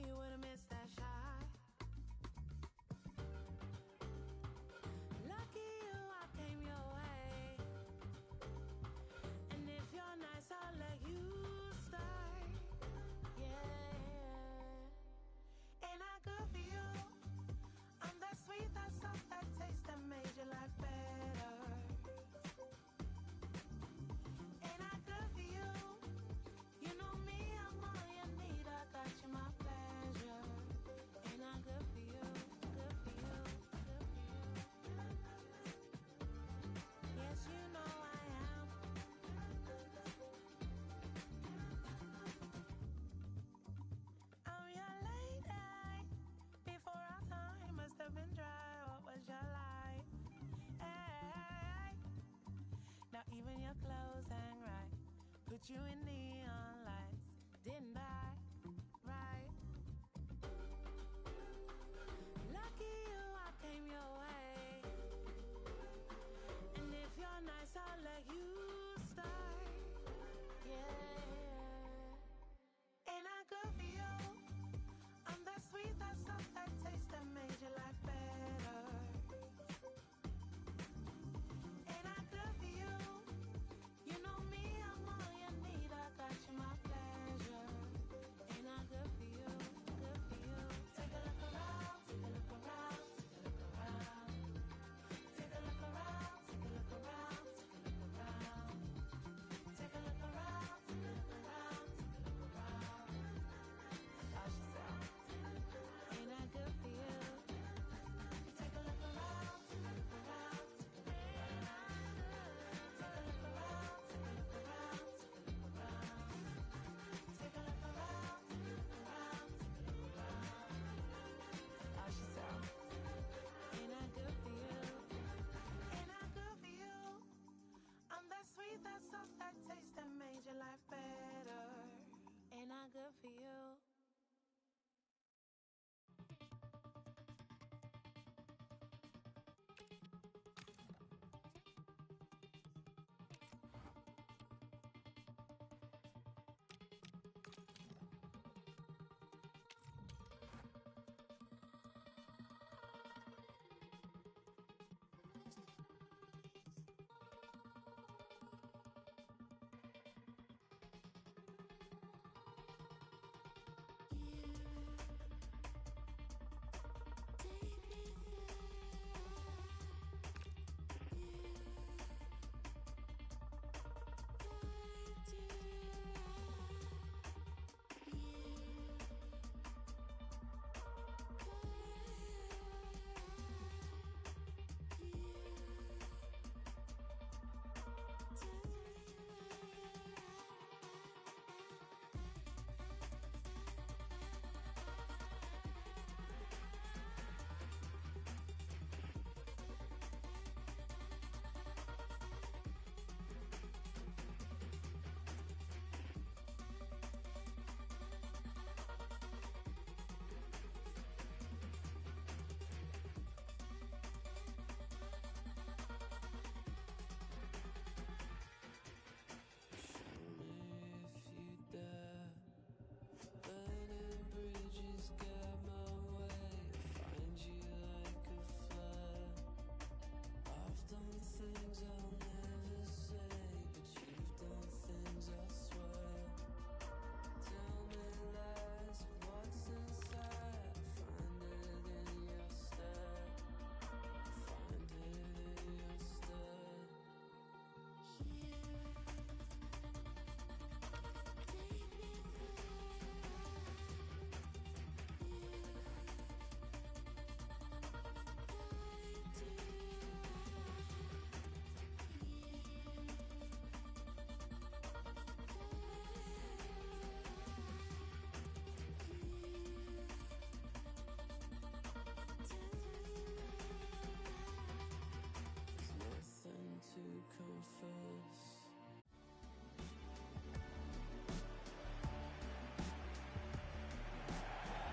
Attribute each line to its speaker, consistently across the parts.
Speaker 1: you would've missed that shot. Lucky you, I came your way. And if you're nice, I'll let you start. Yeah. Ain't I good for you? I'm that sweet, that soft, that taste that made your life better. Ain't I good for you? You know me, I'm all you need. I got you, my pleasure. Ain't I good for you? Good for you. Good for you. Yes, you know I am. I'm your lady. Before our time must have been dry. What was your life? Hey. Now even your clothes hang right. Put you in neon lights, didn't I? Right. Lucky you, I came your way. And if you're nice, I'll let you start. Yeah. Ain't I good for you? I'm that sweet, that soft, that taste that made your life better. Ain't I good for you? You know me, I'm all you need. I got you, my pleasure. Ain't I good for you? Good for you. Take a look around, take a look around, take a look around. Take a look around, take a look around, take a look around. Take a look around, take a look around, take a look around. Ask yourself, ain't I good for you? Take a look around, take a look around, take a look around. Take a look around, take a look around, take a look around. Take a look around, take a look around, take a look around. Ask yourself, ain't I good for you? Ain't I good for you? I'm that sweet, that soft, that taste that made your life better. Ain't I good for you?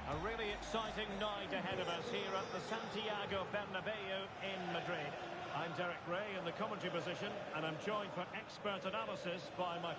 Speaker 2: A really exciting night ahead of us here at the Santiago Bernabeu in Madrid. I'm Derek Ray in the commentary position, and I'm joined for expert analysis by my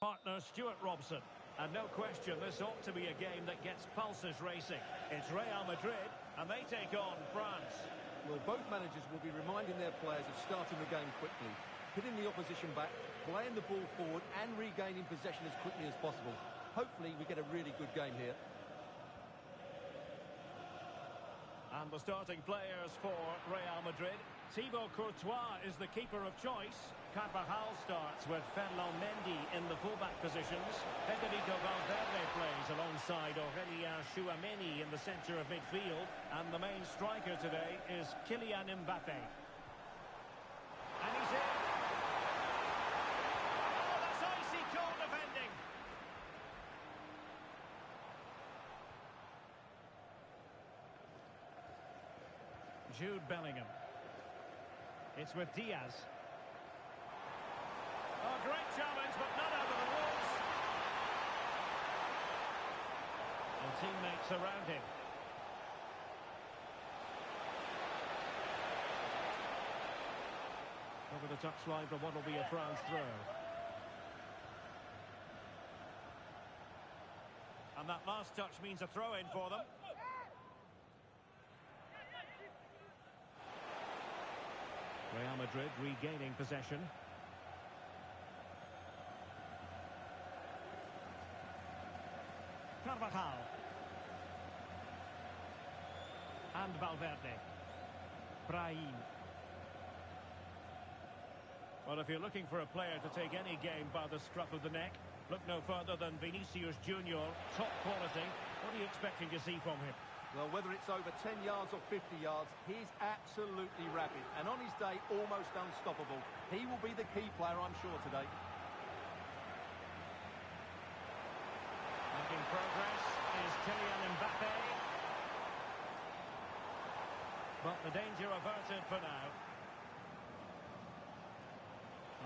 Speaker 2: Partner Stuart Robson. And no question, this ought to be a game that gets pulses racing. It's Real Madrid, and they take on France.
Speaker 3: Well, both managers will be reminding their players of starting the game quickly, hitting the opposition back, playing the ball forward and regaining possession as quickly as possible. Hopefully we get a really good game here.
Speaker 2: And the starting players for Real Madrid. Thibaut Courtois is the keeper of choice. Carvajal starts with Ferland Mendy in the fullback positions. Federico Valverde plays alongside Aurelien Chouameni in the centre of midfield. And the main striker today is Kylian Mbappe. And he's in. Oh, that's icy cold defending. Jude Bellingham. It's with Diaz. Oh, great challenge, but not out of the woods. And teammates around him. Over the touchline for what will be a France throw. And that last touch means a throw-in for them. Real Madrid regaining possession. Carvajal. And Valverde. Brahim. Well, if you're looking for a player to take any game by the scruff of the neck, look no further than Vinicius Junior. Top quality. What are you expecting to see from him?
Speaker 3: Well, whether it's over 10 yards or 50 yards, he's absolutely rapid. And on his day, almost unstoppable. He will be the key player, I'm sure, today.
Speaker 2: Making progress is Kylian Mbappe. But the danger averted for now.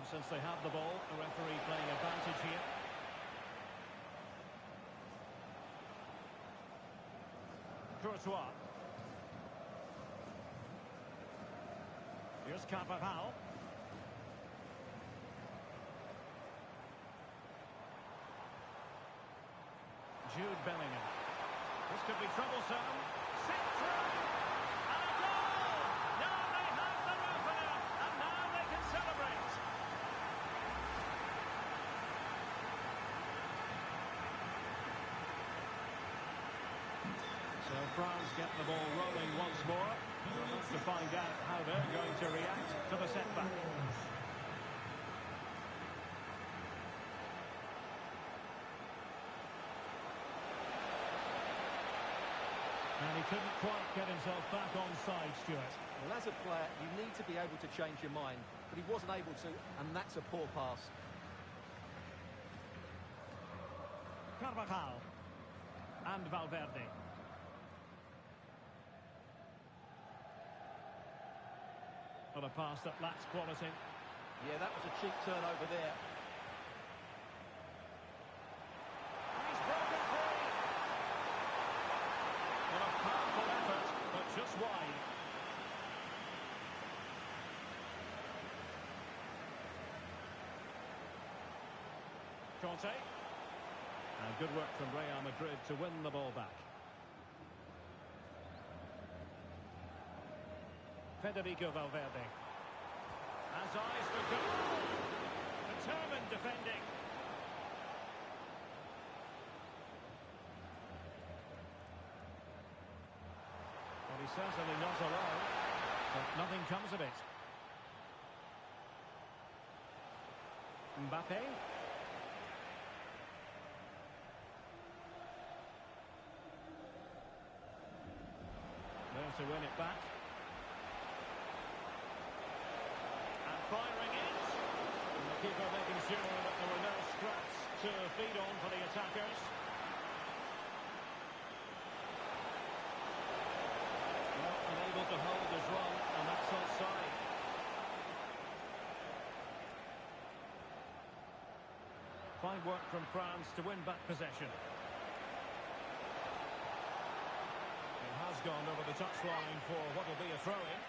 Speaker 2: And since they have the ball, the referee playing advantage here. Courtois. Here's Carvajal. Jude Bellingham. This could be troublesome. Set through! And a goal! Now they have their opener, and now they can celebrate. So France get the ball rolling once more. We'll have to find out how they're going to react to the setback. And he couldn't quite get himself back on side, Stuart.
Speaker 3: Well, as a player, you need to be able to change your mind. But he wasn't able to, and that's a poor pass.
Speaker 2: Carvajal. And Valverde. Well, a pass that lacks quality.
Speaker 3: Yeah, that was a cheap turnover there.
Speaker 2: He's broken free. Well, a powerful effort, but just wide. Conte. And good work from Real Madrid to win the ball back. Federico Valverde has eyes for goal. Determined defending. Well, he's certainly not alone, but nothing comes of it. Mbappe. There to win it back. Firing it. And the keeper making sure that there were no scraps to feed on for the attackers. Well, unable to hold his run, and that's offside. Fine work from France to win back possession. It has gone over the touchline for what will be a throw-in.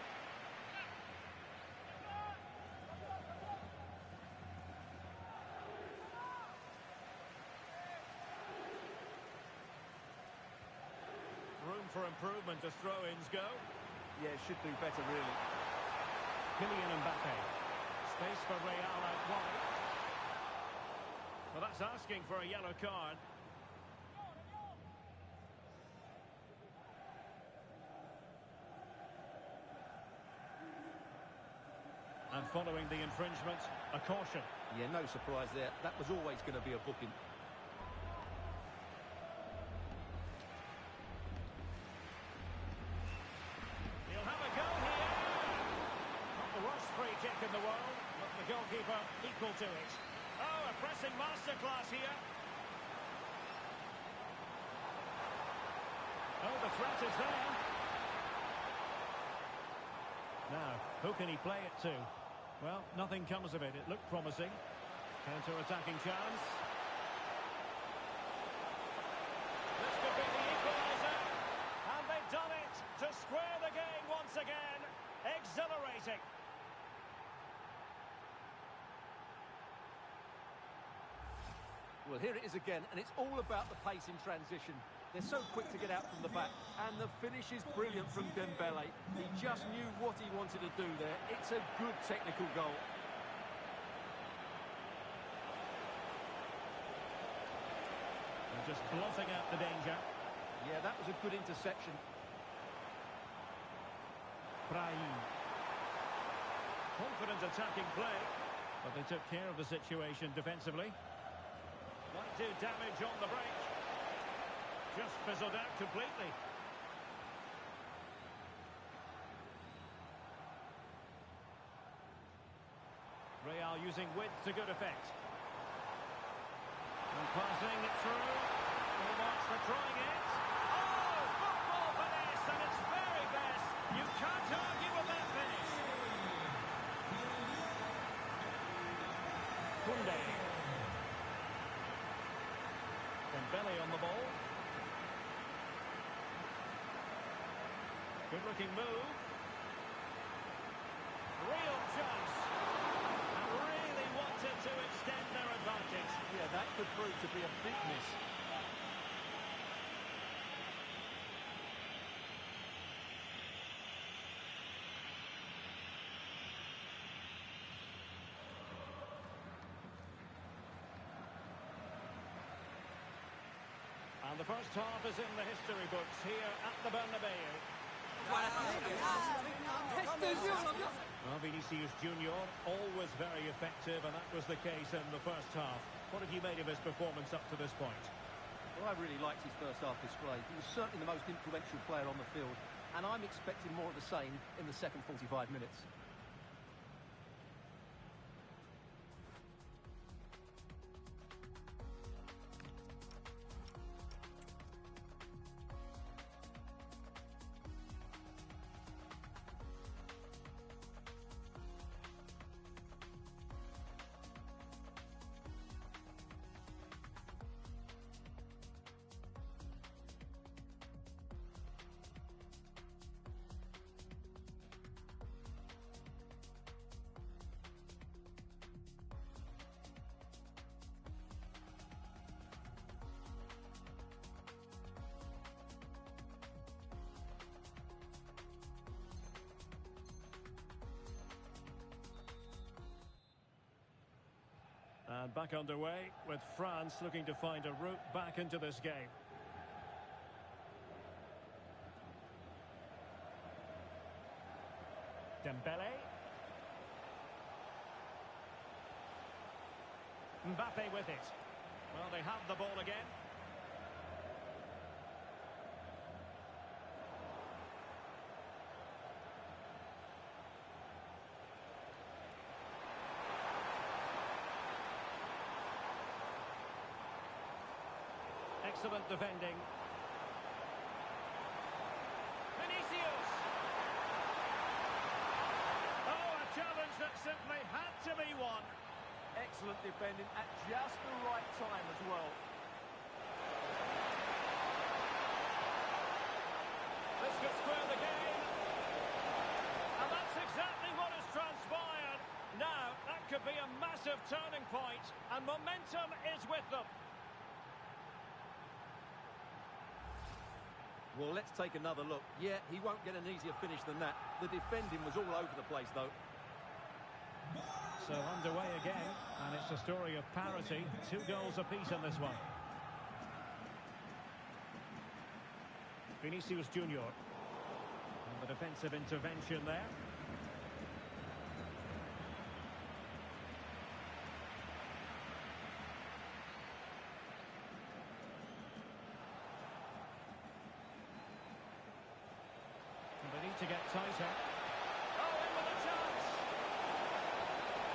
Speaker 2: for improvement as throw-ins go.
Speaker 3: Yeah, should do better, really.
Speaker 2: Kylian Mbappe. Space for Real out wide. Well, that's asking for a yellow card. And following the infringement, a caution.
Speaker 3: Yeah, no surprise there. That was always going to be a booking.
Speaker 2: He'll have a go here. Not the worst free kick in the world, but the goalkeeper equal to it. Oh, a pressing masterclass here. Oh, the threat is there. Now, who can he play it to? Well, nothing comes of it. It looked promising. Counter-attacking chance. This could be the equaliser. And they've done it to square the game once again. Exhilarating.
Speaker 3: Well, here it is again, and it's all about the pace in transition. They're so quick to get out from the back, and the finish is brilliant from Dembele. He just knew what he wanted to do there. It's a good technical goal.
Speaker 2: And just blotting out the danger.
Speaker 3: Yeah, that was a good interception.
Speaker 2: Brahim. Confident attacking play, but they took care of the situation defensively. Might do damage on the break. Just fizzled out completely. Real using width to good effect. And passing it through. Full marks for trying it. Oh, football finesse, and it's very best. You can't argue with that finish. Koundé. Dembele on the ball. Good looking move. Real chance. And really wanted to extend their advantage.
Speaker 3: Yeah, that could prove to be a big miss.
Speaker 2: And the first half is in the history books here at the Bernabeu. Well, Vinicius Junior, always very effective, and that was the case in the first half. What have you made of his performance up to this point?
Speaker 3: Well, I really liked his first half display. He was certainly the most influential player on the field, and I'm expecting more of the same in the second 45 minutes.
Speaker 2: And back underway with France looking to find a route back into this game. Dembele. Mbappe with it. Well, they have the ball again. Excellent defending. Vinicius! Oh, a challenge that simply had to be won.
Speaker 3: Excellent defending at just the right time as well.
Speaker 2: This could square the game. And that's exactly what has transpired. Now, that could be a massive turning point, and momentum is with them.
Speaker 3: Well, let's take another look. Yeah, he won't get an easier finish than that. The defending was all over the place, though.
Speaker 2: So underway again, and it's a story of parity. 2 goals apiece in this one. Vinicius Junior. And the defensive intervention there. And they need to get tighter. Oh, in with a chance!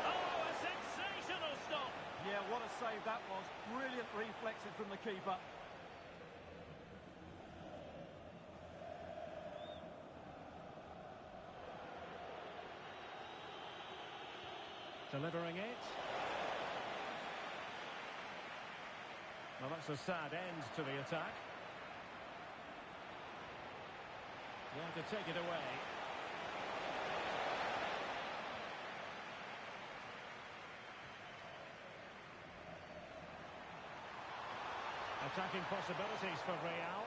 Speaker 2: Oh, a sensational stop!
Speaker 3: Yeah, what a save that was. Brilliant reflexes from the keeper.
Speaker 2: Delivering it. Well, that's a sad end to the attack. Well, to take it away. Attacking possibilities for Real.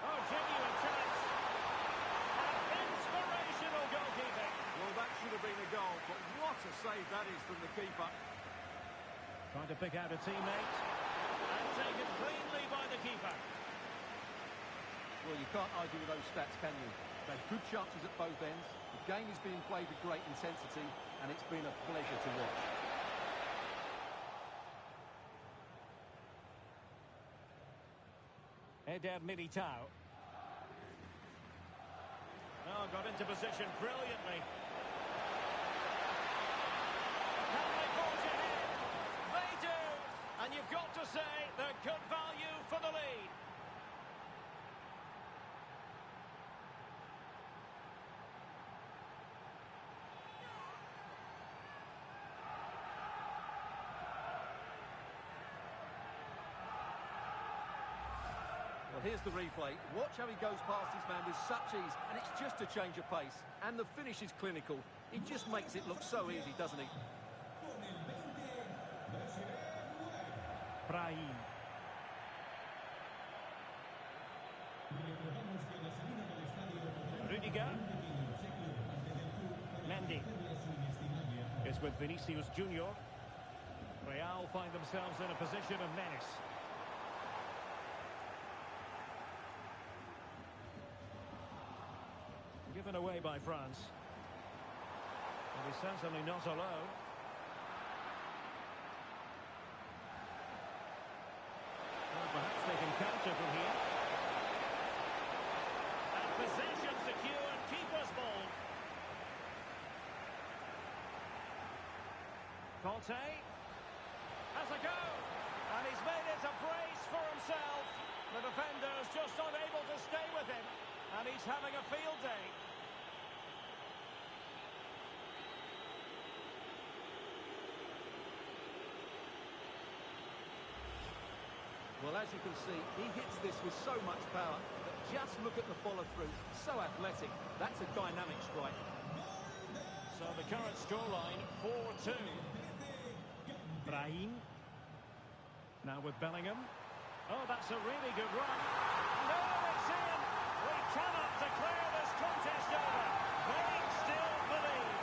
Speaker 2: Oh, genuine chance. And inspirational goalkeeping.
Speaker 3: Well, that should have been a goal, but what a save that is from the keeper.
Speaker 2: Trying to pick out a teammate. And taken cleanly by the keeper.
Speaker 3: Well, you can't argue with those stats, can you? They've good chances at both ends. The game is being played with great intensity, and it's been a pleasure to watch.
Speaker 2: Eder Militao. Oh, got into position brilliantly. Can they forge ahead? They do! And you've got to say, they're good value for the lead.
Speaker 3: Well, here's the replay. Watch how he goes past his man with such ease, and it's just a change of pace. And the finish is clinical. He just makes it look so easy, doesn't he?
Speaker 2: Brahim. Rudiger. Mendy. Is with Vinicius Junior. Real find themselves in a position of menace. Given away by France. And he's certainly not alone. Well, perhaps they can counter from here. And possession secured, keeper's ball. Conte has a go. And he's made it a brace for himself. The defender's just unable to stay with him. And he's having a field day.
Speaker 3: Well, as you can see, he hits this with so much power, but just look at the follow-through. So athletic. That's a dynamic strike.
Speaker 2: So the current scoreline, 4-2. Brahim. Now with Bellingham. Oh, that's a really good run. No, it's in. We cannot declare this contest over. They still believe.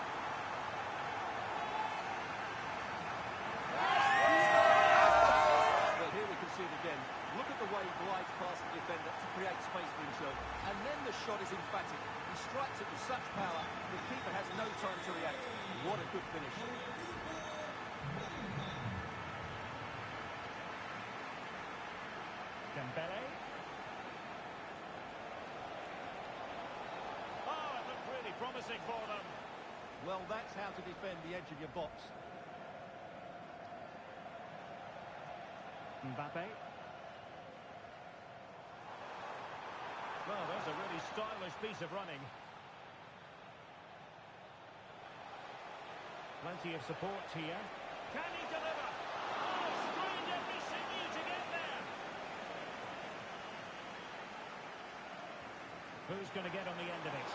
Speaker 3: Well, here we can see it again. Look at the way he glides past the defender to create space for himself. And then the shot is emphatic. He strikes it with such power, the keeper has no time to react. What a good finish.
Speaker 2: Dembele. Oh, it looked really promising for them.
Speaker 3: Well, that's how to defend the edge of your box.
Speaker 2: Mbappe. Well, there's a really stylish piece of running. Plenty of support here. Can he deliver? Oh, strained every sinew to get there. Who's going to get on the end of it?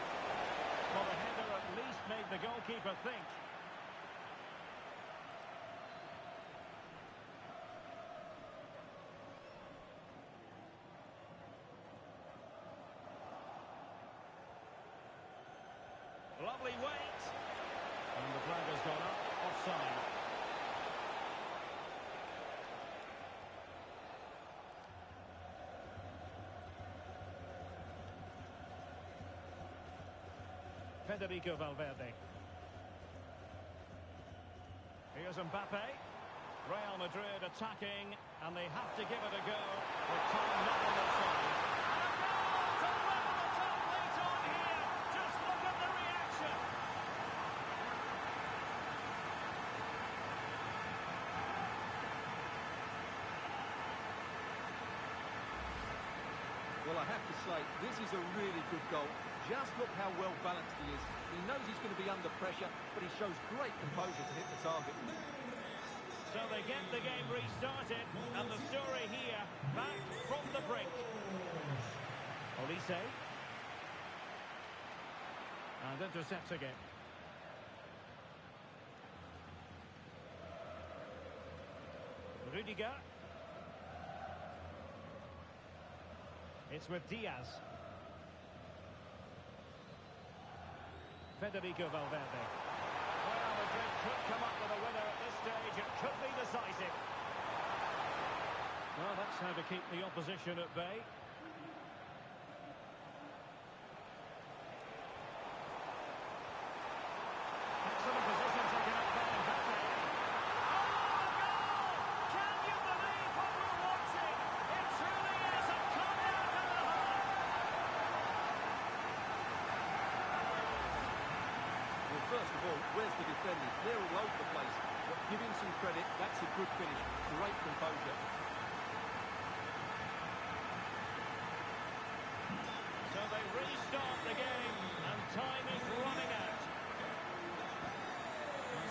Speaker 2: Well, the header at least made the goalkeeper think. Federico Valverde. Here's Mbappe. Real Madrid attacking, and they have to give it a go. With time not on their side. And a goal to level the top lead on here. Just look at the reaction.
Speaker 3: Well, I have to say, this is a really good goal. Just look how well balanced he is. He knows he's going to be under pressure, but he shows great composure to hit the target.
Speaker 2: So they get the game restarted, and the story here, back from the brink. Olise. And intercepts again. Rudiger. It's with Diaz. Federico Valverde. Real Madrid could come up with a winner at this stage. It could be decisive. Well, that's how to keep the opposition at bay. Excellent position taken up by Mbappe. Oh, a goal! Can you believe what we're watching? It truly is a comeback in the heart.
Speaker 3: Well, first of all, where's the defenders? They're all over the place. But give him some credit. That's a good finish. Great composure.
Speaker 2: So they restart the game, and time is running out.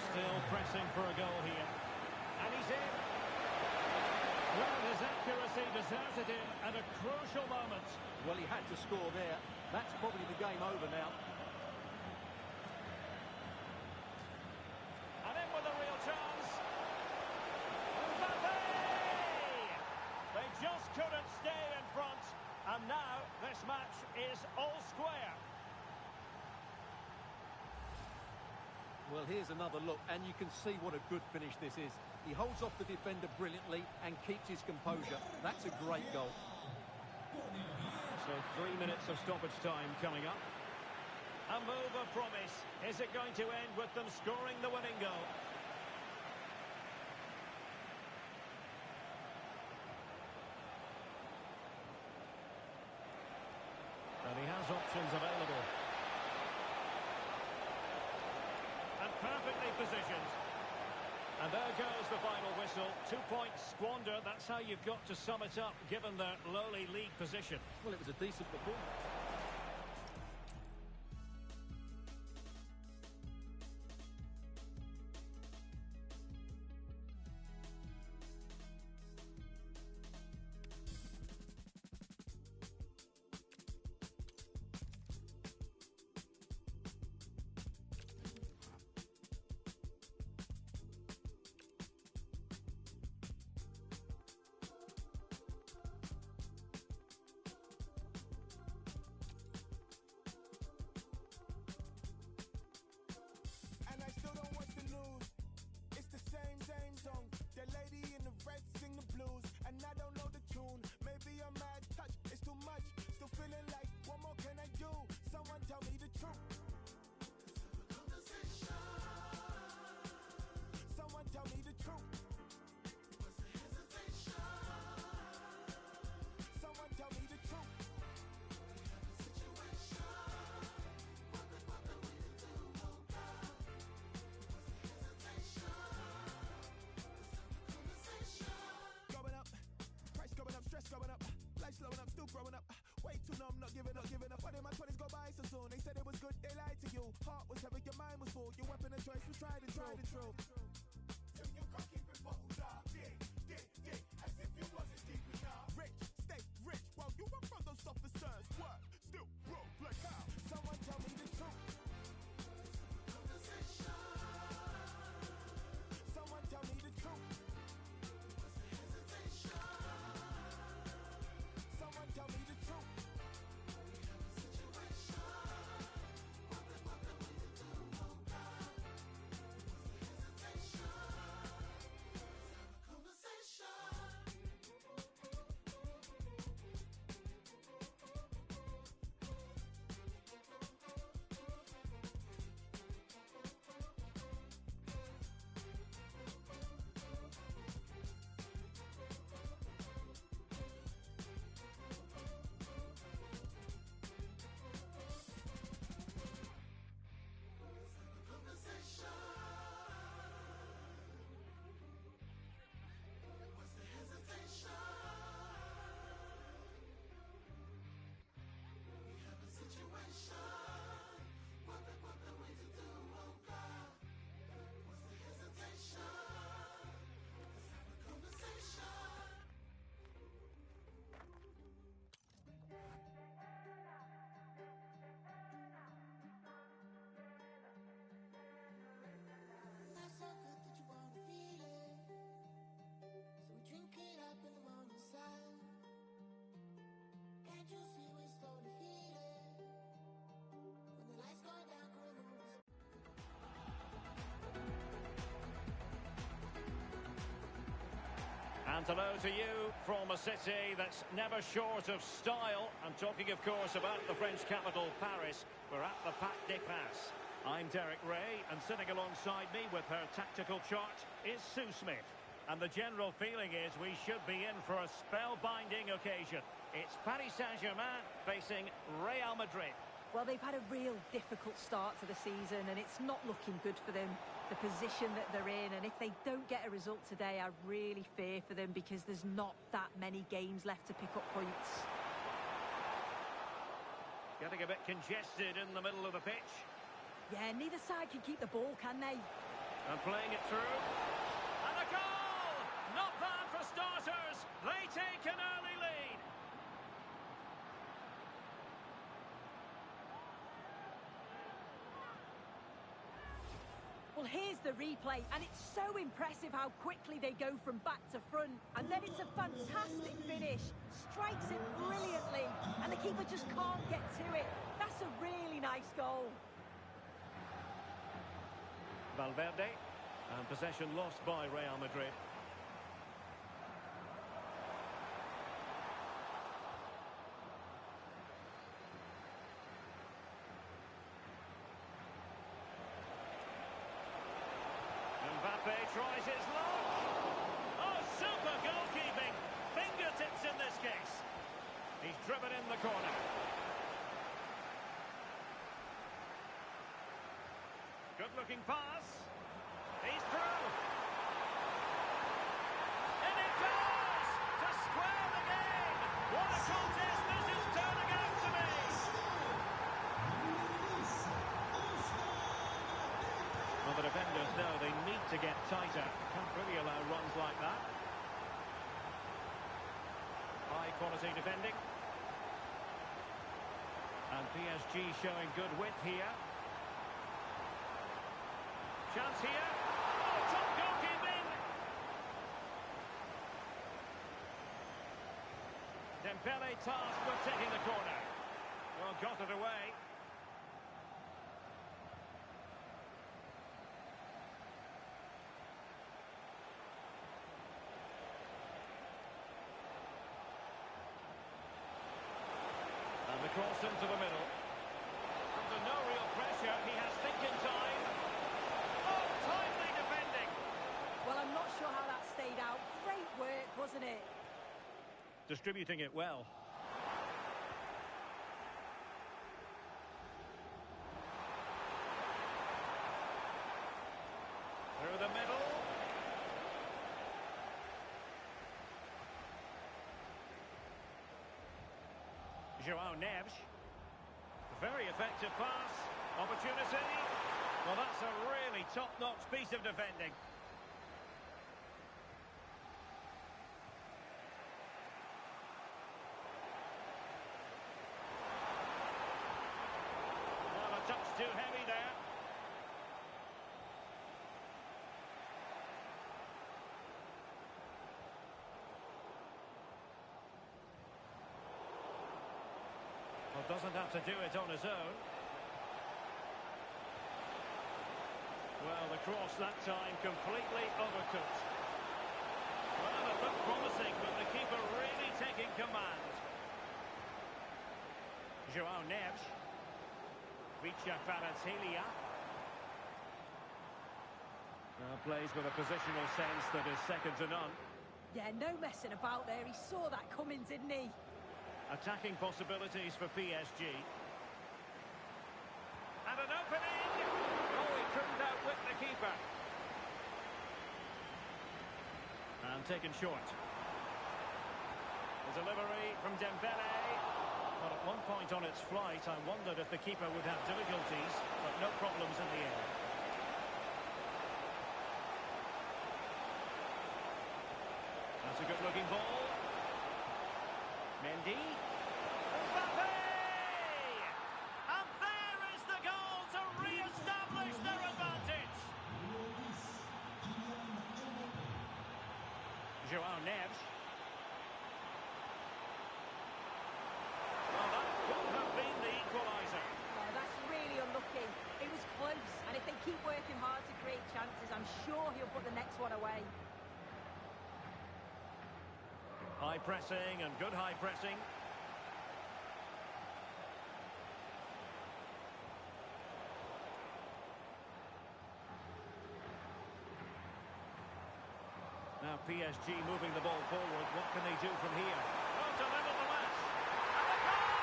Speaker 2: Still pressing for a goal here. And he's in. Well, his accuracy deserted him at a crucial moment.
Speaker 3: Well, he had to score there. That's probably the game over now.
Speaker 2: And in with a real chance. Mbappe! They just couldn't stay in front. And now this match is all square.
Speaker 3: Well, here's another look, and you can see what a good finish this is. He holds off the defender brilliantly and keeps his composure. That's a great goal.
Speaker 2: So 3 minutes of stoppage time coming up. A move of promise. Is it going to end with them scoring the winning goal? And he has options available. And perfectly positioned. And there goes the final whistle. 2 points squandered. That's how you've got to sum it up, given their lowly league position.
Speaker 3: Well, it was a decent performance.
Speaker 4: And I still don't want to lose. It's the same song. The lady in the red sing the blues, and I don't know the tune. Maybe a mad touch, it's too much. Still feeling like, what more can I do? Someone tell me the truth. Someone tell me the truth. Someone tell me the truth. Going up, price going up, stress going up, life slowing up, still growing up. Way too numb, not giving up, giving up. Why did my 20s go by so soon? They said it was good, they lied to you. Heart was heavy, your mind was full. Your weapon of choice was tried and true. Till you can't keep it bottled up, dig, as if you wasn't deep enough. Rich, stay rich, while you run from those officers. Work, still broke, like how? Someone tell me the truth. Someone tell me the truth. Someone tell me the truth.
Speaker 2: And hello to you from a city that's never short of style. I'm talking, of course, about the French capital, Paris. We're at the Parc des Princes. I'm Derek Ray, and sitting alongside me with her tactical chart is Sue Smith. And the general feeling is we should be in for a spellbinding occasion. It's Paris Saint-Germain facing Real Madrid.
Speaker 5: Well, they've had a real difficult start to the season, and it's not looking good for them, the position that they're in. And if they don't get a result today, I really fear for them because there's not that many games left to pick up points.
Speaker 2: Getting a bit congested in the middle of the pitch.
Speaker 5: Yeah, neither side can keep the ball, can they?
Speaker 2: And playing it through. And a goal! Not bad for starters. They take an early lead.
Speaker 5: Well, here's the replay, and it's so impressive how quickly they go from back to front. And then it's a fantastic finish. Strikes it brilliantly, and the keeper just can't get to it. That's a really nice goal.
Speaker 2: Valverde, and possession lost by Real Madrid. Mbappe tries his luck. Oh, super goalkeeping. Fingertips in this case. He's driven in the corner. Good-looking pass. He's through. And it goes to square the game. What a contest this is turning out to be. Well, the defenders know they need to get tighter. Can't really allow runs like that. High-quality defending. And PSG showing good width here. Chance here. Oh, top goalkeeping. Dembele tasked with taking the corner. Well, got it away. And the cross into the middle. Under no real pressure, he has thinking time. Oh, timely defending.
Speaker 5: Well, I'm not sure how that stayed out. Great work, wasn't it?
Speaker 2: Distributing it well. Through the middle. João Neves. Very effective pass. Opportunity. Well, that's a really top-notch piece of defending. Well, a touch too heavy there. Well, doesn't have to do it on his own. Well, the cross that time completely overcooked. Well, it looked promising, but the keeper really taking command. João Neves. Vicha Kvaratskhelia. Plays with a positional sense that is second to none.
Speaker 5: Yeah, no messing about there. He saw that coming, didn't he?
Speaker 2: Attacking possibilities for PSG. And an opening! Oh, he couldn't outwit the keeper. And taken short. The delivery from Dembele. But at one point on its flight, I wondered if the keeper would have difficulties, but no problems in the air. That's a good-looking ball. Mendy. Mbappe! And there is the goal to re-establish their advantage. João Neves. Well, that could have been the equaliser.
Speaker 5: Yeah, that's really unlucky. It was close, and if they keep working hard to create chances, I'm sure he'll put the next one away.
Speaker 2: High pressing and good high pressing. Now PSG moving the ball forward. What can they do from here? Oh, to level the match. And a goal!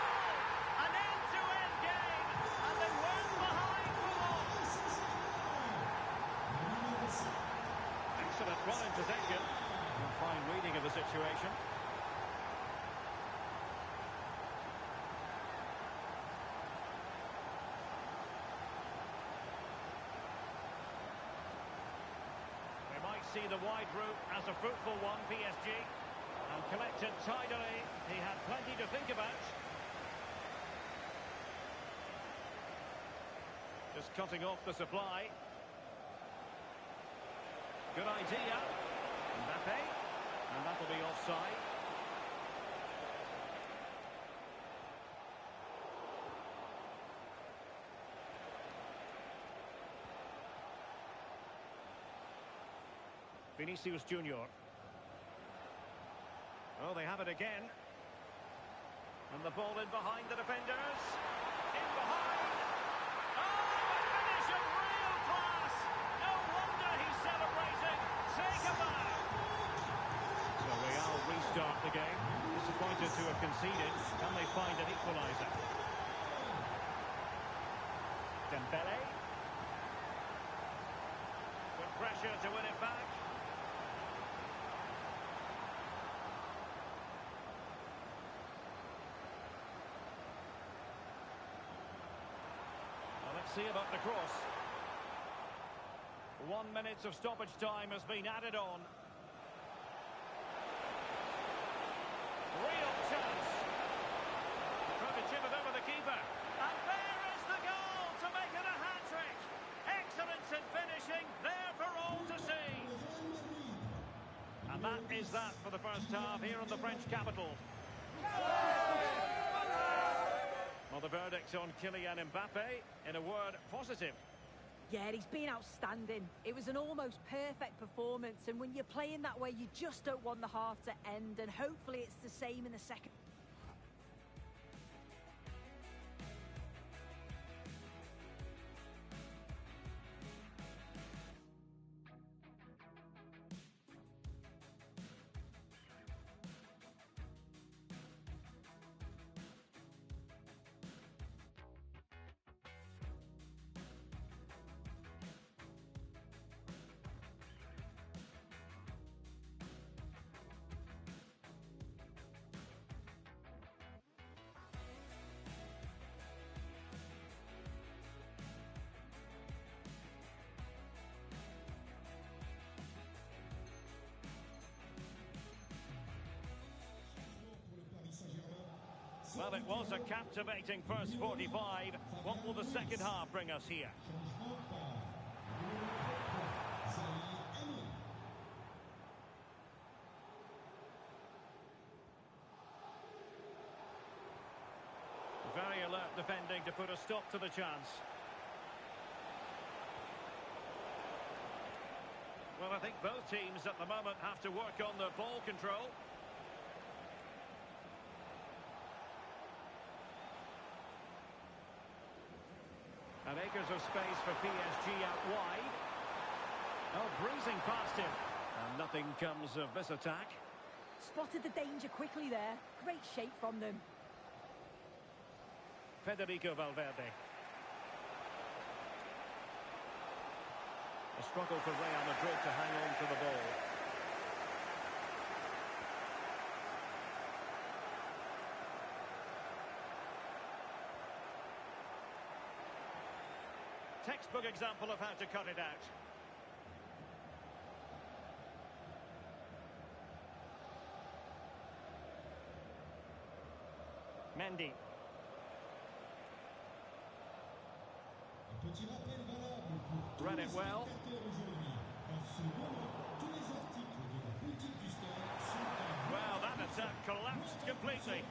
Speaker 2: An end-to-end game. And they weren't behind for long. Excellent run in possession. A fine reading of the situation. See the wide route as a fruitful one, PSG. And collected tidily. He had plenty to think about. Just cutting off the supply. Good idea. Mbappe. And that'll be offside. Vinicius Junior. Oh, they have it again. And the ball in behind the defenders. In behind. Oh, a finish of real class. No wonder he's celebrating. Take a bow. So Real restart the game. Disappointed to have conceded. Can they find an equaliser? Dembele. Good pressure to win it back. See about the cross. 1 minute of stoppage time has been added on. Real chance. Trying to chip it over the keeper. And there is the goal to make it a hat-trick. Excellence in finishing, there for all to see. And that is that for the first half here in the French capital. Well, the verdict on Kylian Mbappe, in a word, positive.
Speaker 5: Yeah, he's been outstanding. It was an almost perfect performance, and when you're playing that way, you just don't want the half to end, and hopefully it's the same in the second.
Speaker 2: Well, it was a captivating first 45. What will the second half bring us here? Very alert defending to put a stop to the chance. Well, I think both teams at the moment have to work on their ball control. And acres of space for PSG out wide. Oh, breezing past him. And nothing comes of this attack.
Speaker 5: Spotted the danger quickly there. Great shape from them.
Speaker 2: Federico Valverde. A struggle for Real Madrid to hang on to the ball. Textbook example of how to cut it out. Mendy. Read it well. Well, that attack collapsed completely.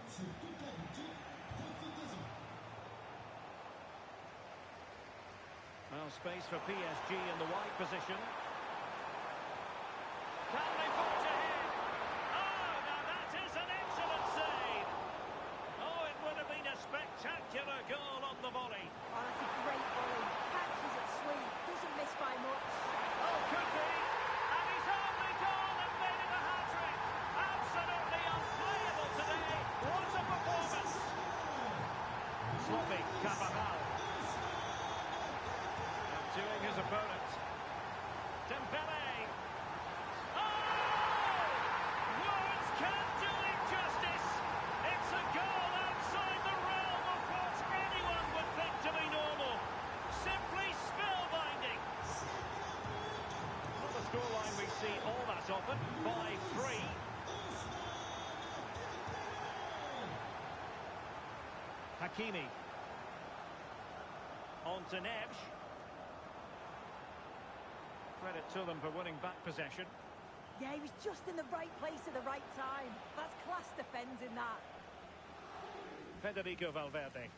Speaker 2: Well, space for PSG in the wide position. Can they forge ahead? Oh, now that volley.
Speaker 5: Oh, that's a great volley. Catches it sweet. Doesn't miss by much.
Speaker 2: Oh, could be. And he's only gone and made it a hat-trick. Absolutely unplayable today. What a performance. Sloppy, Carvajal. Doing his opponent. Dembele. Oh! Words can't do it justice. It's a goal outside the realm of what anyone would think to be normal. Simply spellbinding. Not a scoreline we see all that often. 5-3. Hakimi. On to Neves. Credit to them for winning back possession.
Speaker 5: Yeah, he was just in the right place at the right time. That's class defending, that.
Speaker 2: Federico Valverde.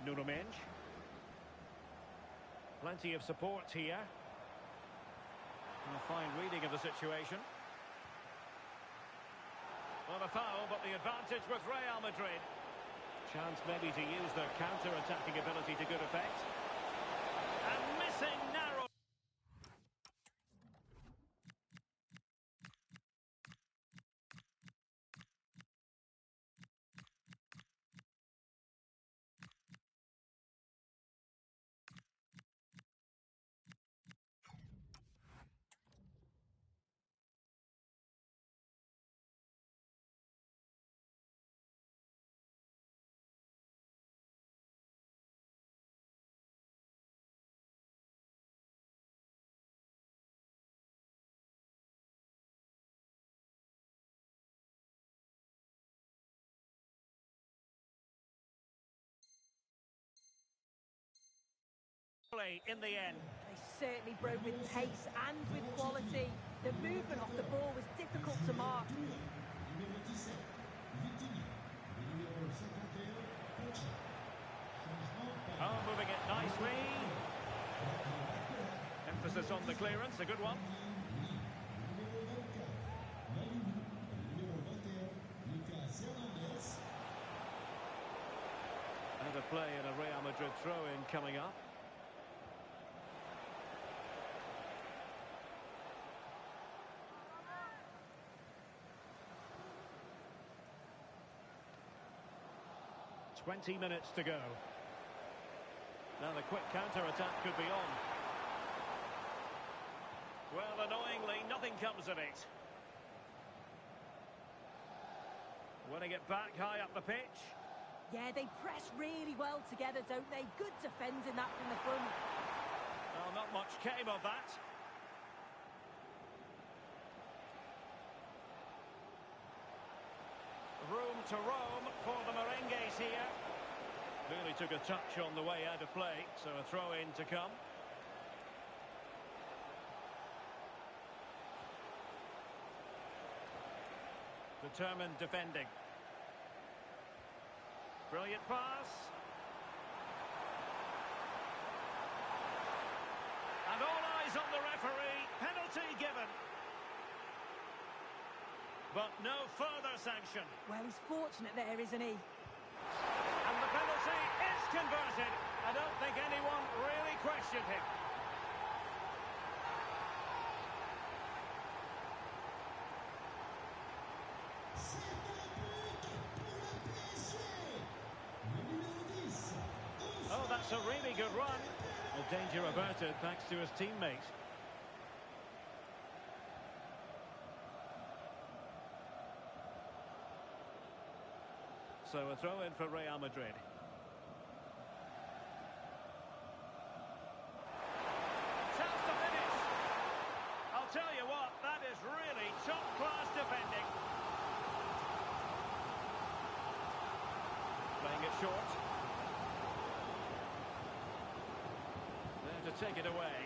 Speaker 2: Nuno Mendes. Plenty of support here. And a fine reading of the situation. Well, a foul, but the advantage with Real Madrid. Chance maybe to use their counter-attacking ability to good effect. And missing narrow. In the end.
Speaker 5: They certainly broke with pace and with quality. The movement off the ball was difficult to mark.
Speaker 2: Oh, moving it nicely. Emphasis on the clearance, a good one. And a play in a Real Madrid throw-in coming up. Twenty minutes to go. Now the quick counter-attack could be on. Well, annoyingly, nothing comes of it. Winning it back high up the pitch.
Speaker 5: Yeah, they press really well together, don't they? Good defending that from the front.
Speaker 2: Well, not much came of that. Room to roam for the Merengues here. Clearly took a touch on the way out of play, so a throw-in to come. Determined defending. Brilliant pass. And all eyes on the referee. Penalty given. But no further sanction.
Speaker 5: Well, he's fortunate there, isn't he?
Speaker 2: And the penalty is converted. I don't think anyone really questioned him. Oh, that's a really good run. Well, danger averted thanks to his teammate. So a throw in for Real Madrid. Chance to finish. I'll tell you what, that is really top-class defending. Playing it short. There to take it away.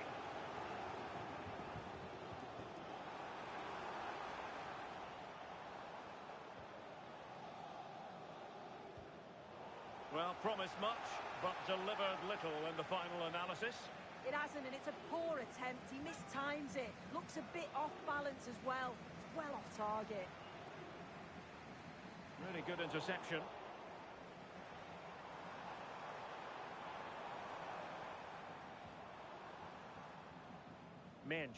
Speaker 2: Well, promised much, but delivered little in the final analysis.
Speaker 5: It hasn't, and it's a poor attempt. He mistimes it. Looks a bit off balance as well. It's well off target.
Speaker 2: Really good interception. Minge.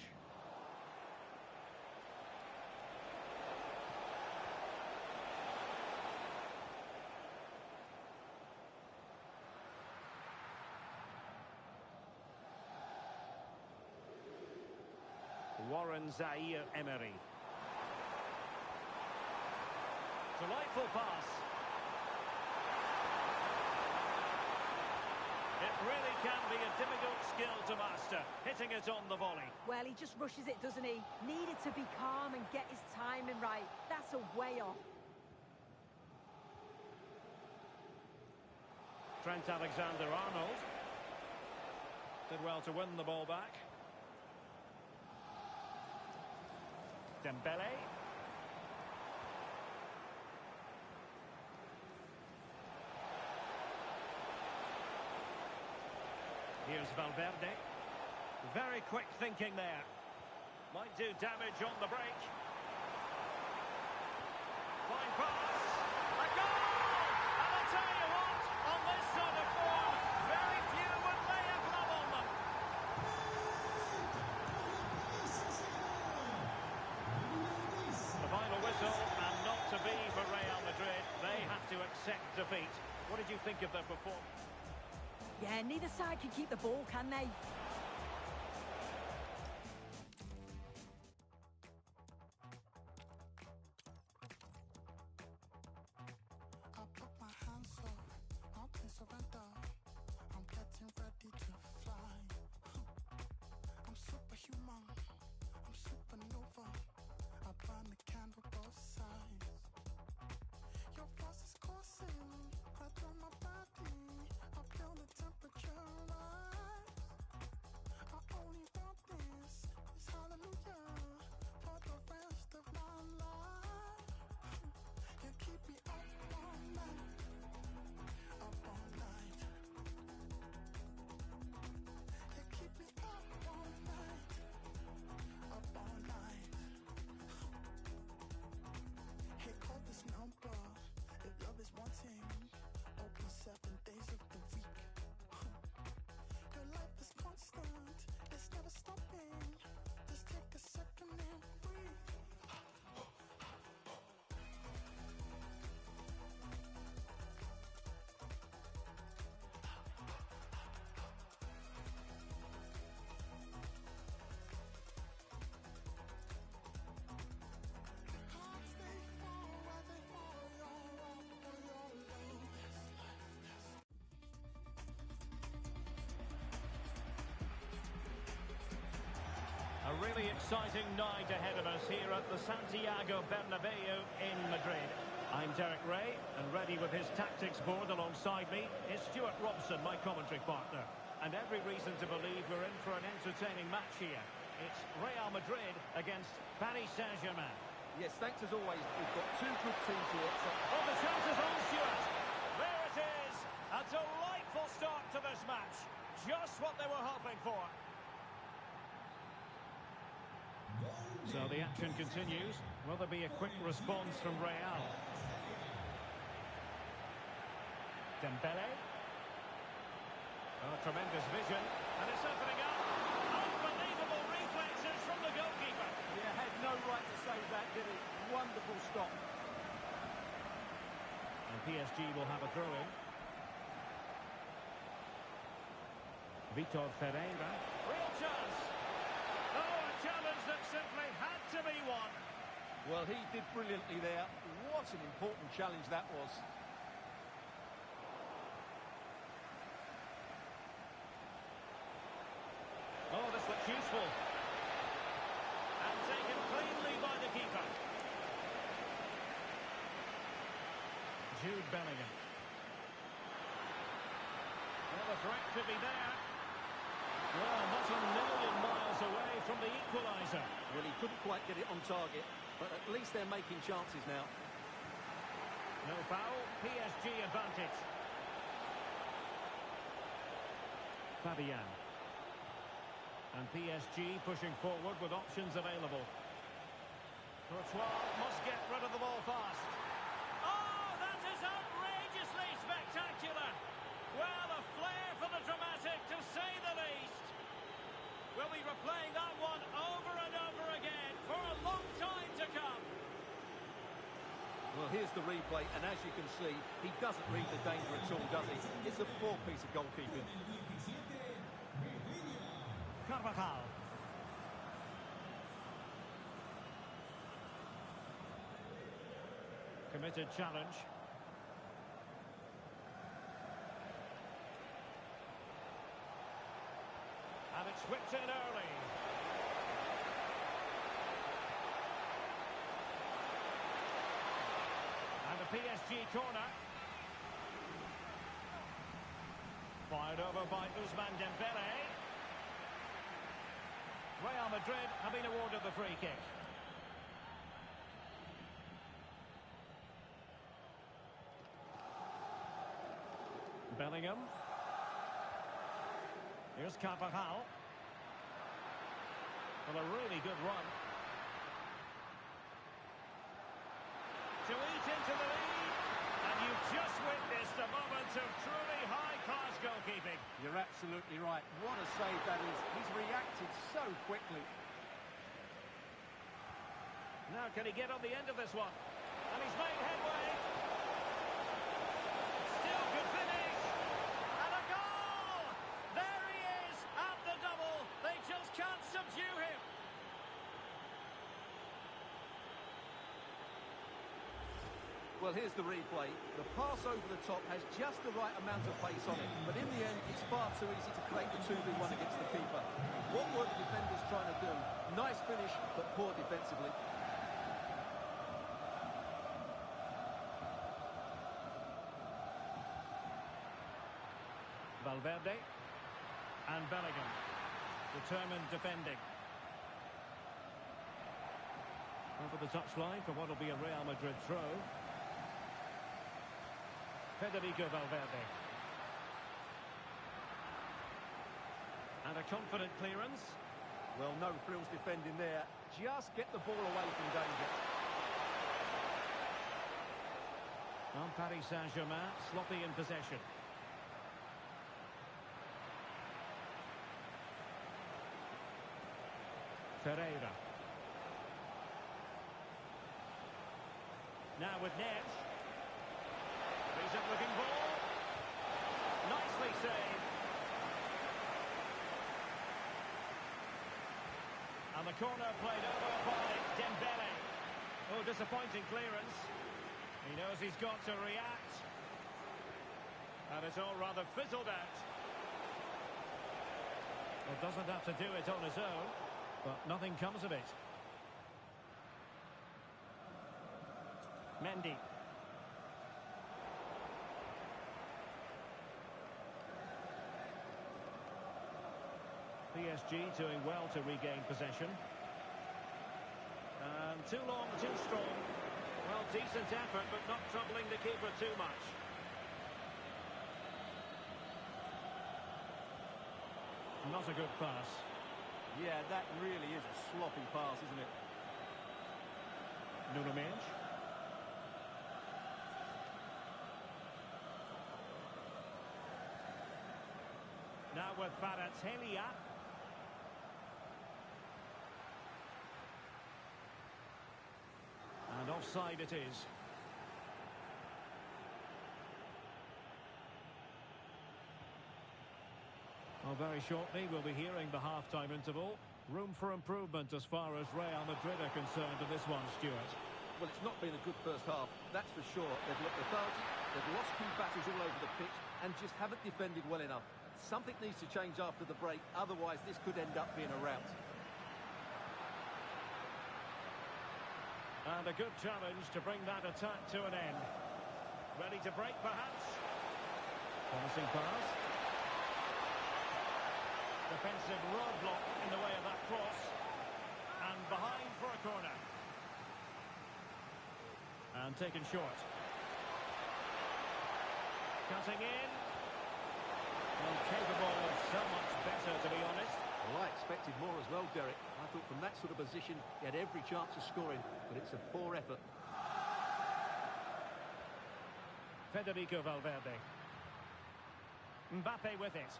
Speaker 2: Warren Zaire-Emery. Delightful pass. It really can be a difficult skill to master, hitting it on the volley.
Speaker 5: Well, he just rushes it, doesn't he? Needed to be calm and get his timing right. That's a way off.
Speaker 2: Trent Alexander-Arnold. Did well to win the ball back. Dembele. Here's Valverde. Very quick thinking there. Might do damage on the break. Fine pass. A goal! And I'll tell you what, on this sort of form, very few would lay a glove on them. The final whistle, and not to be for Real Madrid. They have to accept defeat. What did you think of their performance?
Speaker 5: Yeah, neither side can keep the ball, can they?
Speaker 6: I put my hands up, mountain surrender. I'm getting ready to fly. I'm superhuman, I'm supernova. I burn the candle both sides. Your force is coursing right through my body. I feel the temperature rise. I only want this hallelujah for the rest of my life. You keep me up all night, up all night. You keep me up all night, up all night. Hey, call this number if love is wanting. Open 7 days of the week. Your life is constant, it's never stopping. Just take a second and breathe. Can't stay far while they fall. You're up for your love.
Speaker 2: A really exciting night ahead of us here at the Santiago Bernabeu in Madrid. I'm Derek Ray, and ready with his tactics board alongside me is Stuart Robson, my commentary partner. And every reason to believe we're in for an entertaining match here. It's Real Madrid against Paris Saint-Germain.
Speaker 3: Yes, thanks as always. We've got two good teams here. So
Speaker 2: Oh, the chance is on, Stuart. There it is. A delightful start to this match. Just what they were hoping for. So the action continues. Will there be a quick response from Real? Dembele. Oh, tremendous vision. And it's opening up. Unbelievable reflexes from the goalkeeper.
Speaker 3: yeah, had no right to save that, did he? Wonderful stop.
Speaker 2: And PSG will have a throw-in. Vitor Ferreira. Real chance. Oh, a challenge that simply had to be won.
Speaker 3: Well, he did brilliantly there. What an important challenge that was.
Speaker 2: Oh, this looks useful. And taken cleanly by the keeper. Jude Bellingham. Well, the threat could be there. Well, not a million miles away from the equaliser.
Speaker 3: Well, he couldn't quite get it on target, but at least they're making chances now.
Speaker 2: No foul, PSG advantage. Fabian. And PSG pushing forward with options available. Courtois must get rid of the ball fast. Oh, outrageously spectacular. Well, a flair for the dramatic, to say the least. We'll be replaying that one over and over again for a long time to come.
Speaker 3: Well, here's the replay, and as you can see, he doesn't read the danger at all, does he? It's a poor piece of goalkeeping.
Speaker 2: Carvajal. Committed challenge. And it's whipped in early. And the PSG corner. Fired over by Ousmane Dembele. Real Madrid have been awarded the free kick. Bellingham. Here's Carvajal. Well, a really good run. To eat into the lead. And you've just witnessed a moment of truly high-class goalkeeping.
Speaker 3: You're absolutely right. What a save that is. He's reacted so quickly.
Speaker 2: Now can he get on the end of this one? And he's made headway. Still could finish. And a goal! There he is at the double. They just can't subdue him.
Speaker 3: Well, here's the replay. The pass over the top has just the right amount of pace on it, but in the end, it's far too easy to create the 2v1 against the keeper. What were the defenders trying to do? Nice finish, but poor defensively.
Speaker 2: Valverde and Bellingham. Determined defending. Over the touchline for what will be a Real Madrid throw. Federico Valverde. And a confident clearance.
Speaker 3: Well, no frills defending there. Just get the ball away from danger.
Speaker 2: On Paris Saint-Germain, sloppy in possession. Ferreira. Now with Neves. Decent looking ball. Nicely saved. And the corner played over by Dembele. Oh, disappointing clearance. He knows he's got to react. And it's all rather fizzled out. Well, doesn't have to do it on his own, but nothing comes of it. Mendy. PSG doing well to regain possession. And too long, too strong. Well, decent effort, but not troubling the keeper too much. Not a good pass.
Speaker 3: Yeah, that really is a sloppy pass, isn't it?
Speaker 2: Nuno Mendes. Now with Baratelia. And offside it is. Well, very shortly we'll be hearing the half-time interval. Room for improvement as far as Real Madrid are concerned in this one, Stuart.
Speaker 3: Well, it's not been a good first half, that's for sure. They've looked lethargic, they've lost key battles all over the pitch, and just haven't defended well enough. Something needs to change after the break, otherwise this could end up being a rout.
Speaker 2: And a good challenge to bring that attack to an end. Ready to break, perhaps? Promising pass. Defensive roadblock in the way of that cross. And behind for a corner. And taken short. Cutting in. Well, capable of so much better, to be honest.
Speaker 3: Well, I expected more as well, Derek. I thought from that sort of position, he had every chance of scoring, but it's a poor effort.
Speaker 2: Federico Valverde. Mbappe with it.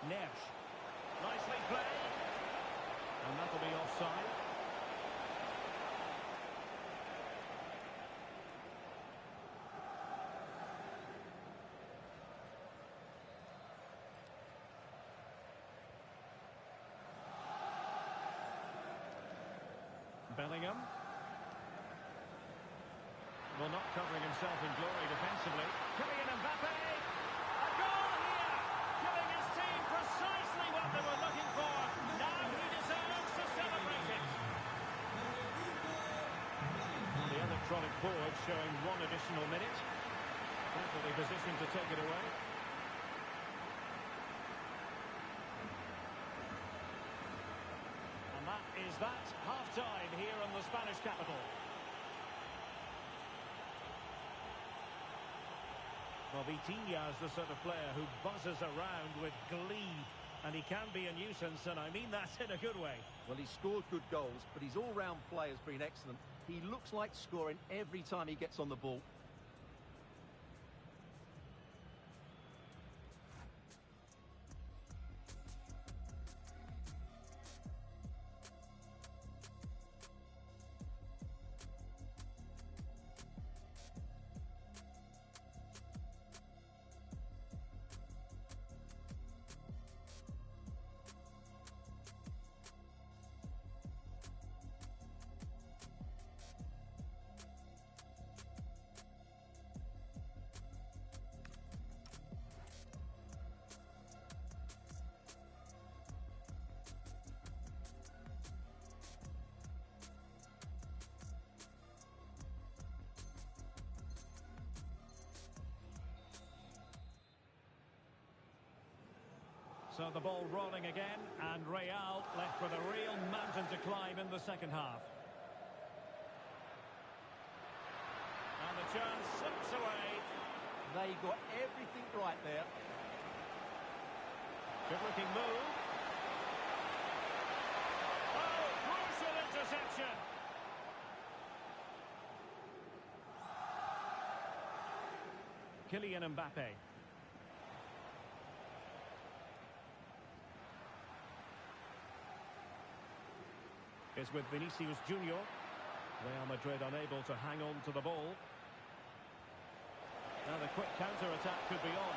Speaker 2: Neves. Nicely played. And that'll be offside. Bellingham. Well, not covering himself in glory defensively. Kylian Mbappe. A goal here. Giving his team precisely what they were looking for. Now he deserves to celebrate it. On the electronic board showing one additional minute. Perfectly positioned to take it away. And that is that. Half-time here in the Spanish capital. Well, Vitinha is the sort of player who buzzes around with glee. And he can be a nuisance, and I mean that in a good way.
Speaker 3: Well, he's scored good goals, but his all-round play has been excellent. He looks like scoring every time he gets on the ball.
Speaker 2: So the ball rolling again, and Real left with a real mountain to climb in the second half. And the chance slips away.
Speaker 3: They got everything right there.
Speaker 2: Good-looking move. Oh, crucial interception. Kylian Mbappe. Is with Vinicius Junior. Real Madrid unable to hang on to the ball. Now the quick counter-attack could be on.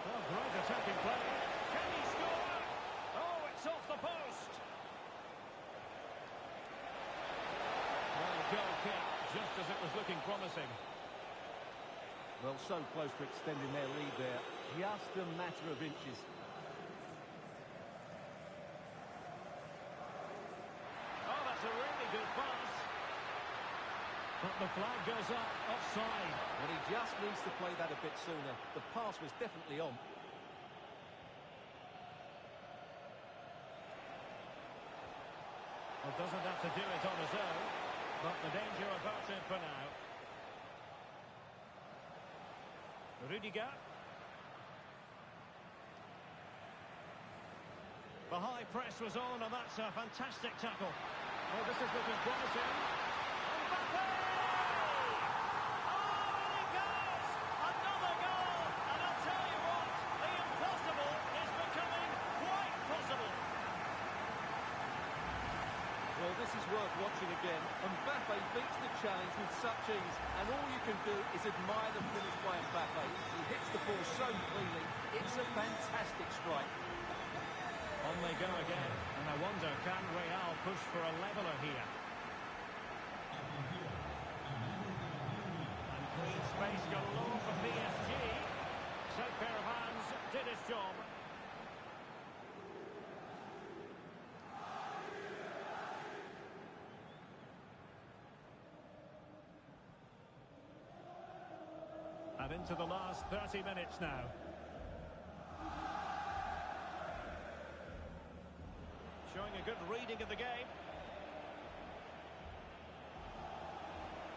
Speaker 2: Oh, great attacking play. Can he score? Oh, it's off the post. Well, goal kick, just as it was looking promising.
Speaker 3: Well, so close to extending their lead there. Just a matter of inches.
Speaker 2: A really good pass. But the flag goes up, offside.
Speaker 3: Well, he just needs to play that a bit sooner. The pass was definitely on.
Speaker 2: Well, doesn't have to do it on his own, but the danger averted for now. Rudiger. The high press was on, and that's a fantastic tackle. Oh, this is looking promising. Mbappe! Oh, and he goes! Another goal! And I'll tell you what, the impossible is becoming quite possible.
Speaker 3: Well, this is worth watching again. Mbappe beats the challenge with such ease, and all you can do is admire the finish by Mbappe. He hits the ball so cleanly. It's a fantastic strike.
Speaker 2: On they go again, and I wonder, can Real push for a leveller here? And clean space galore for PSG. Set pair of hands did its job. And into the last 30 minutes now. Showing a good reading of the game.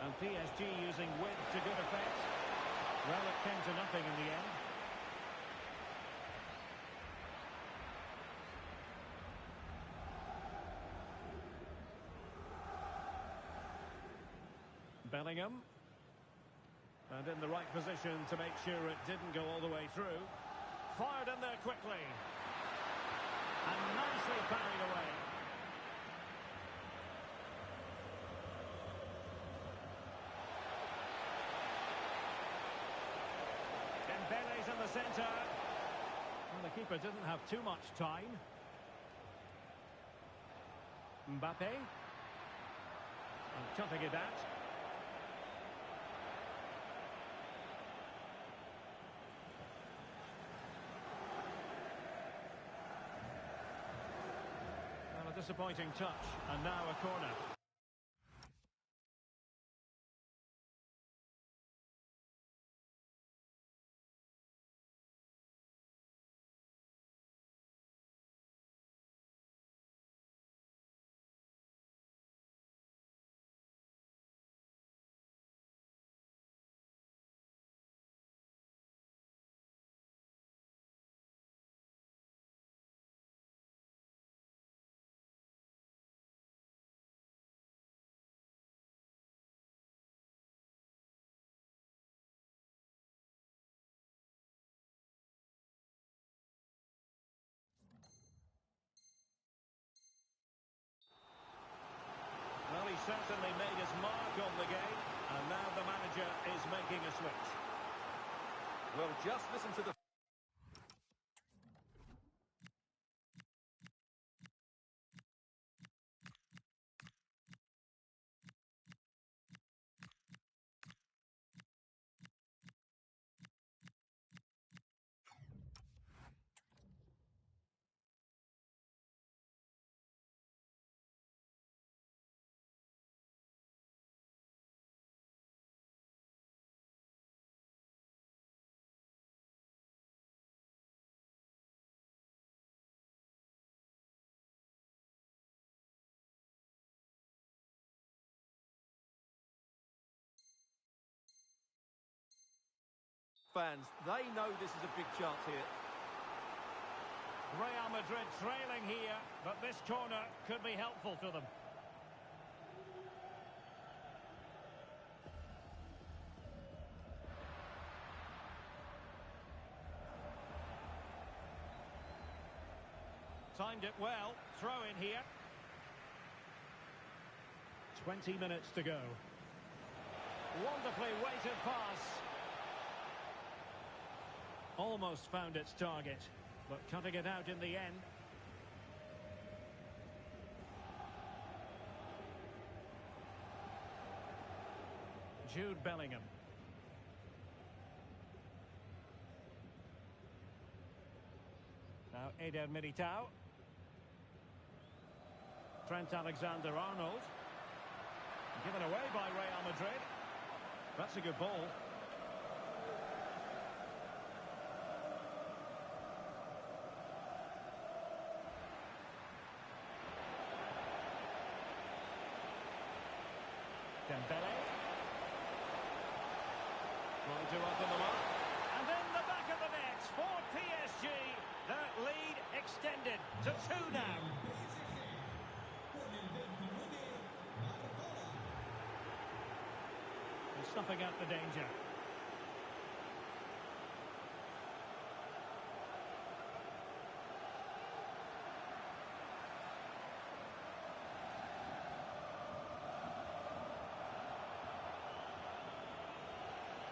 Speaker 2: And PSG using width to good effect. Well, it came to nothing in the end. Bellingham. And in the right position to make sure it didn't go all the way through. Fired in there quickly. And nicely parried away. Dembele's in the centre. Well, the keeper didn't have too much time. Mbappe. And cutting it out. Well, a disappointing touch. And now a corner. Well, he certainly made his mark on the game, and now the manager is making a switch.
Speaker 3: Well, just listen to the... Fans, they know this is a big chance here.
Speaker 2: Real Madrid trailing here, but this corner could be helpful to them. Timed it well. Throw in here. 20 minutes to go. Wonderfully weighted pass. Almost found its target, but cutting it out in the end. Jude Bellingham. Now Eder Militao. Trent Alexander-Arnold. Given away by Real Madrid. That's a good ball. Dembele. Trying to open them up. And in the back of the net for PSG. Their lead extended to 2 now. And snuffing out the danger.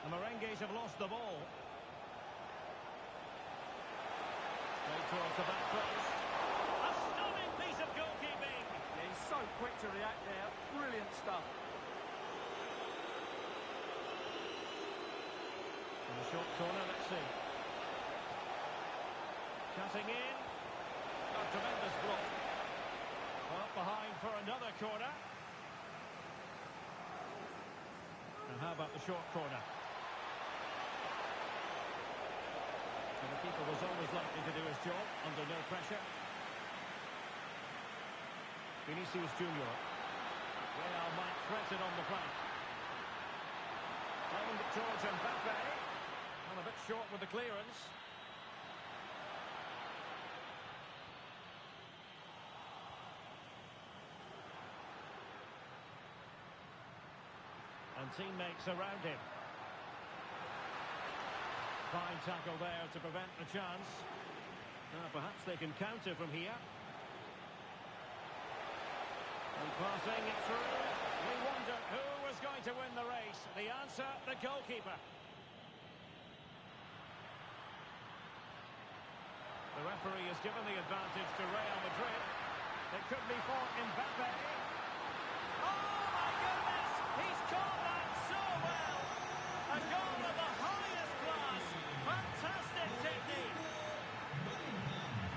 Speaker 2: The Merengues have lost the ball. Straight towards the back post. A stunning piece of goalkeeping.
Speaker 3: Yeah, he's so quick to react there. Brilliant stuff.
Speaker 2: In the short corner, let's see. Cutting in. A tremendous block. Well, behind for another corner. And how about the short corner? And the keeper was always likely to do his job under no pressure. Vinicius Junior. Real might threat it on the flank. And towards Mbappe. And a bit short with the clearance. And teammates around him. Fine tackle there to prevent the chance. Perhaps they can counter from here. And passing it through. We wondered who was going to win the race. The answer, the goalkeeper. The referee has given the advantage to Real Madrid. It could be for Mbappe. Oh my goodness! He's caught that so well! A goal of the highest class. Fantastic technique.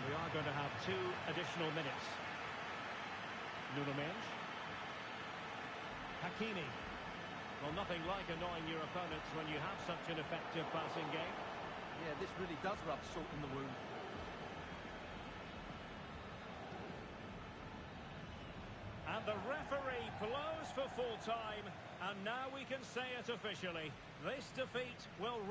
Speaker 2: We are going to have 2 additional minutes. Nuno Mendes. Hakimi. Well, nothing like annoying your opponents when you have such an effective passing game.
Speaker 3: Yeah, this really does rub salt in the wound.
Speaker 2: And the referee blows for full time, and now we can say it officially. This defeat will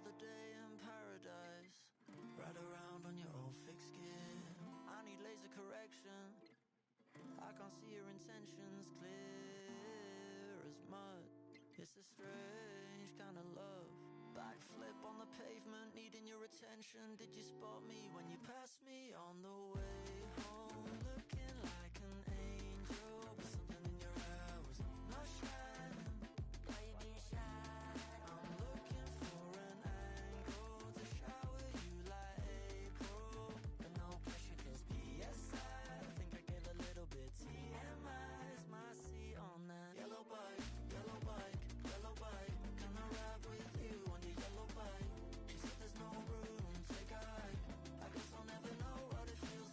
Speaker 7: Another day in paradise. Ride around on your old fixed gear. I need laser correction. I can't see your intentions clear as mud. It's a strange kind of love. Backflip on the pavement, needing your attention. Did you spot me when you passed me on the way home? Looking like an angel, but something in your eye was not shy. Why you being shy? I'm looking for an angle to shower you like April, but no pressure 'cause PSI. I think I gave a little bit TMI. Is my seat on that yellow bike, yellow bike, yellow bike? Can I ride with you on your yellow bike? She said there's no room, take a hike. I guess I'll never know what it feels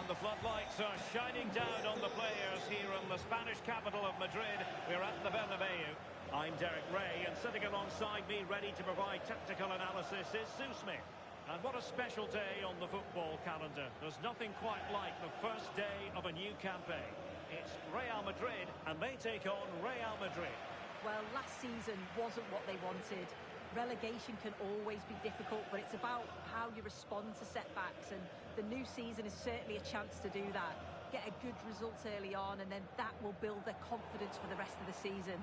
Speaker 2: the floodlights are shining down on the players here in the Spanish capital of Madrid. We're at the Bernabeu. I'm Derek Ray, and sitting alongside me, ready to provide tactical analysis, is Sue Smith. And what a special day on the football calendar. There's nothing quite like the first day of a new campaign. It's Real Madrid, and they take on Real Madrid.
Speaker 5: Well, last season wasn't what they wanted. Relegation can always be difficult, but it's about how you respond to setbacks, and the new season is certainly a chance to do that. Get a good result early on, and then that will build their confidence for the rest of the season.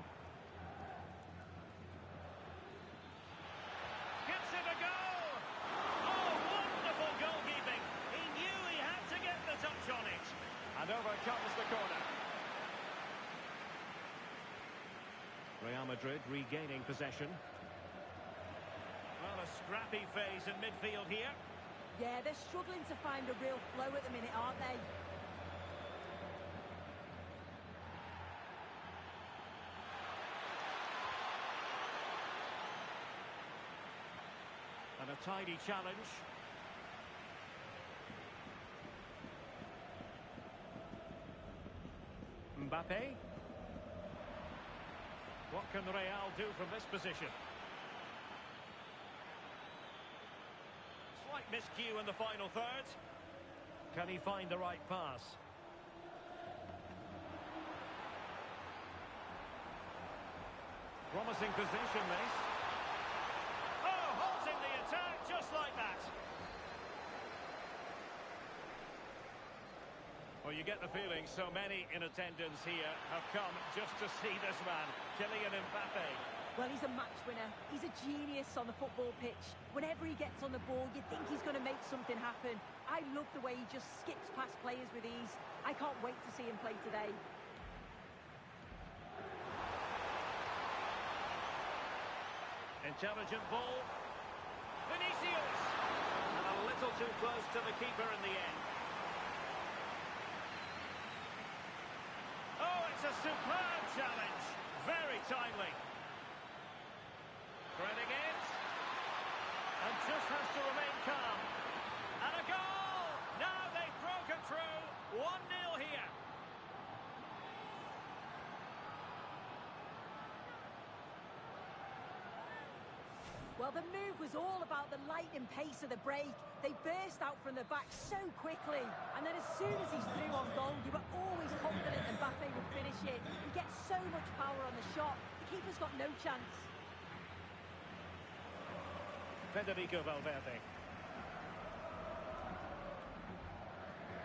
Speaker 2: Gives it a go! Oh, wonderful goalkeeping! He knew he had to get the touch on it. And over comes the corner. Real Madrid regaining possession. Well, a scrappy phase in midfield here.
Speaker 5: Yeah, they're struggling to find a real flow at the minute, aren't they?
Speaker 2: And a tidy challenge. Mbappe. What can Real do from this position? Slight miscue in the final third. Can he find the right pass? Promising position, this. Oh, halting the attack just like that. Well, you get the feeling so many in attendance here have come just to see this man, Kylian Mbappe.
Speaker 5: Well, he's a match winner. He's a genius on the football pitch. Whenever he gets on the ball, you think he's going to make something happen. I love the way he just skips past players with ease. I can't wait to see him play today.
Speaker 2: Intelligent ball. Vinicius! And a little too close to the keeper in the end. Oh, it's a superb challenge. Very timely. Threading it. And just has to remain calm. And a goal! Now they've broken through. 1-0 here.
Speaker 5: Well, the move was all about the lightning pace of the break. They burst out from the back so quickly. And then as soon as he's through on goal, you were always confident Mbappe would finish it. He gets so much power on the shot. The keeper's got no chance.
Speaker 2: Federico Valverde.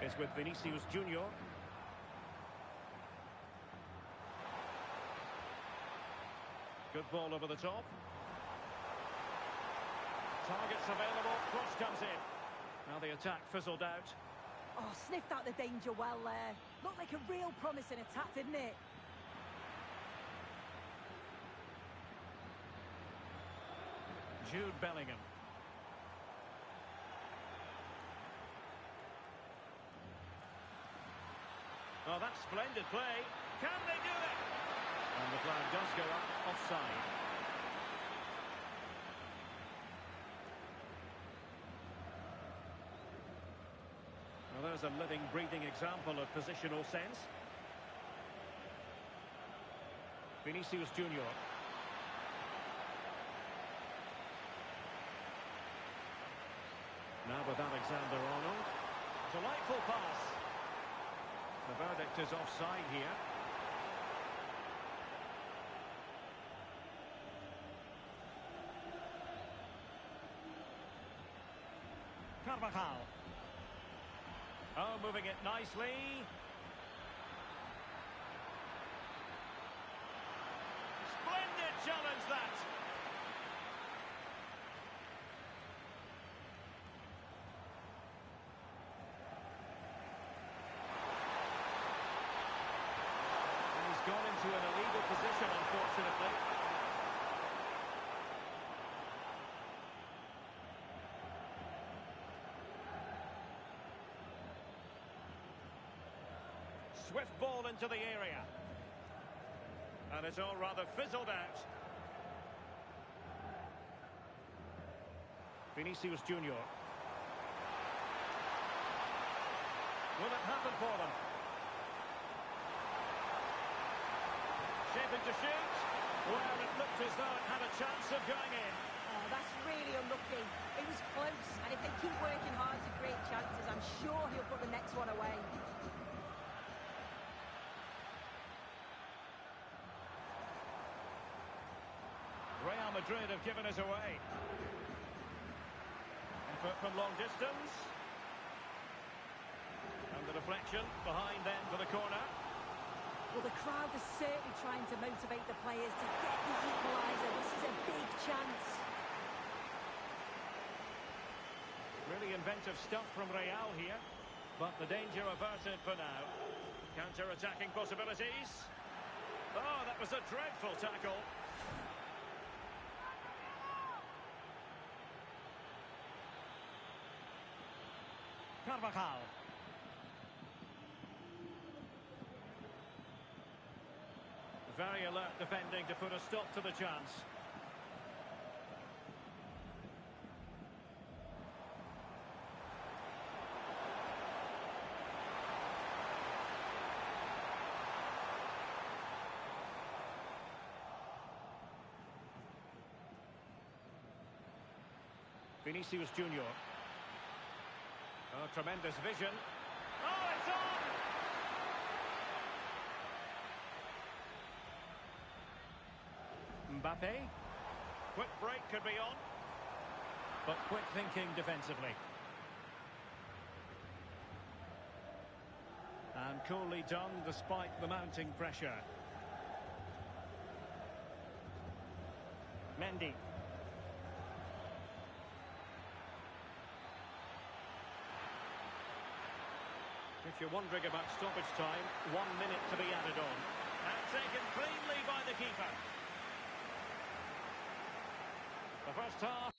Speaker 2: It's with Vinicius Junior. Good ball over the top. Targets available, cross comes in. Now the attack fizzled out.
Speaker 5: Oh, sniffed out the danger well there. Looked like a real promising attack, didn't it?
Speaker 2: Jude Bellingham. Oh, that's splendid play. Can they do it? And the flag does go up, offside. Well, there's a living, breathing example of positional sense. Vinicius Junior. Now with Alexander-Arnold. Delightful pass. The verdict is offside here. Carvajal. Oh, moving it nicely. Splendid challenge, that. And he's gone into an illegal position, unfortunately. Swift ball into the area. And it's all rather fizzled out. Vinicius Junior. Will it happen for them? Shaping to shoot. Well, it looked as though it had a chance of going in.
Speaker 5: Oh, that's really unlucky. It was close, and if they keep working hard to create chances, I'm sure he'll put the next one away.
Speaker 2: Real Madrid have given us away. Input from long distance. And the deflection behind them for the corner.
Speaker 5: Well, the crowd is certainly trying to motivate the players to get the equaliser. This is a big chance.
Speaker 2: Really inventive stuff from Real here. But the danger averted for now. Counter-attacking possibilities. Oh, that was a dreadful tackle. Carvajal. Very alert defending to put a stop to the chance. Vinicius Junior. Oh, tremendous vision. Oh, it's on! Mbappe. Quick break could be on. But quick thinking defensively. And coolly done despite the mounting pressure. Mendy. If you're wondering about stoppage time, 1 minute to be added on. And taken cleanly by the keeper. The first half.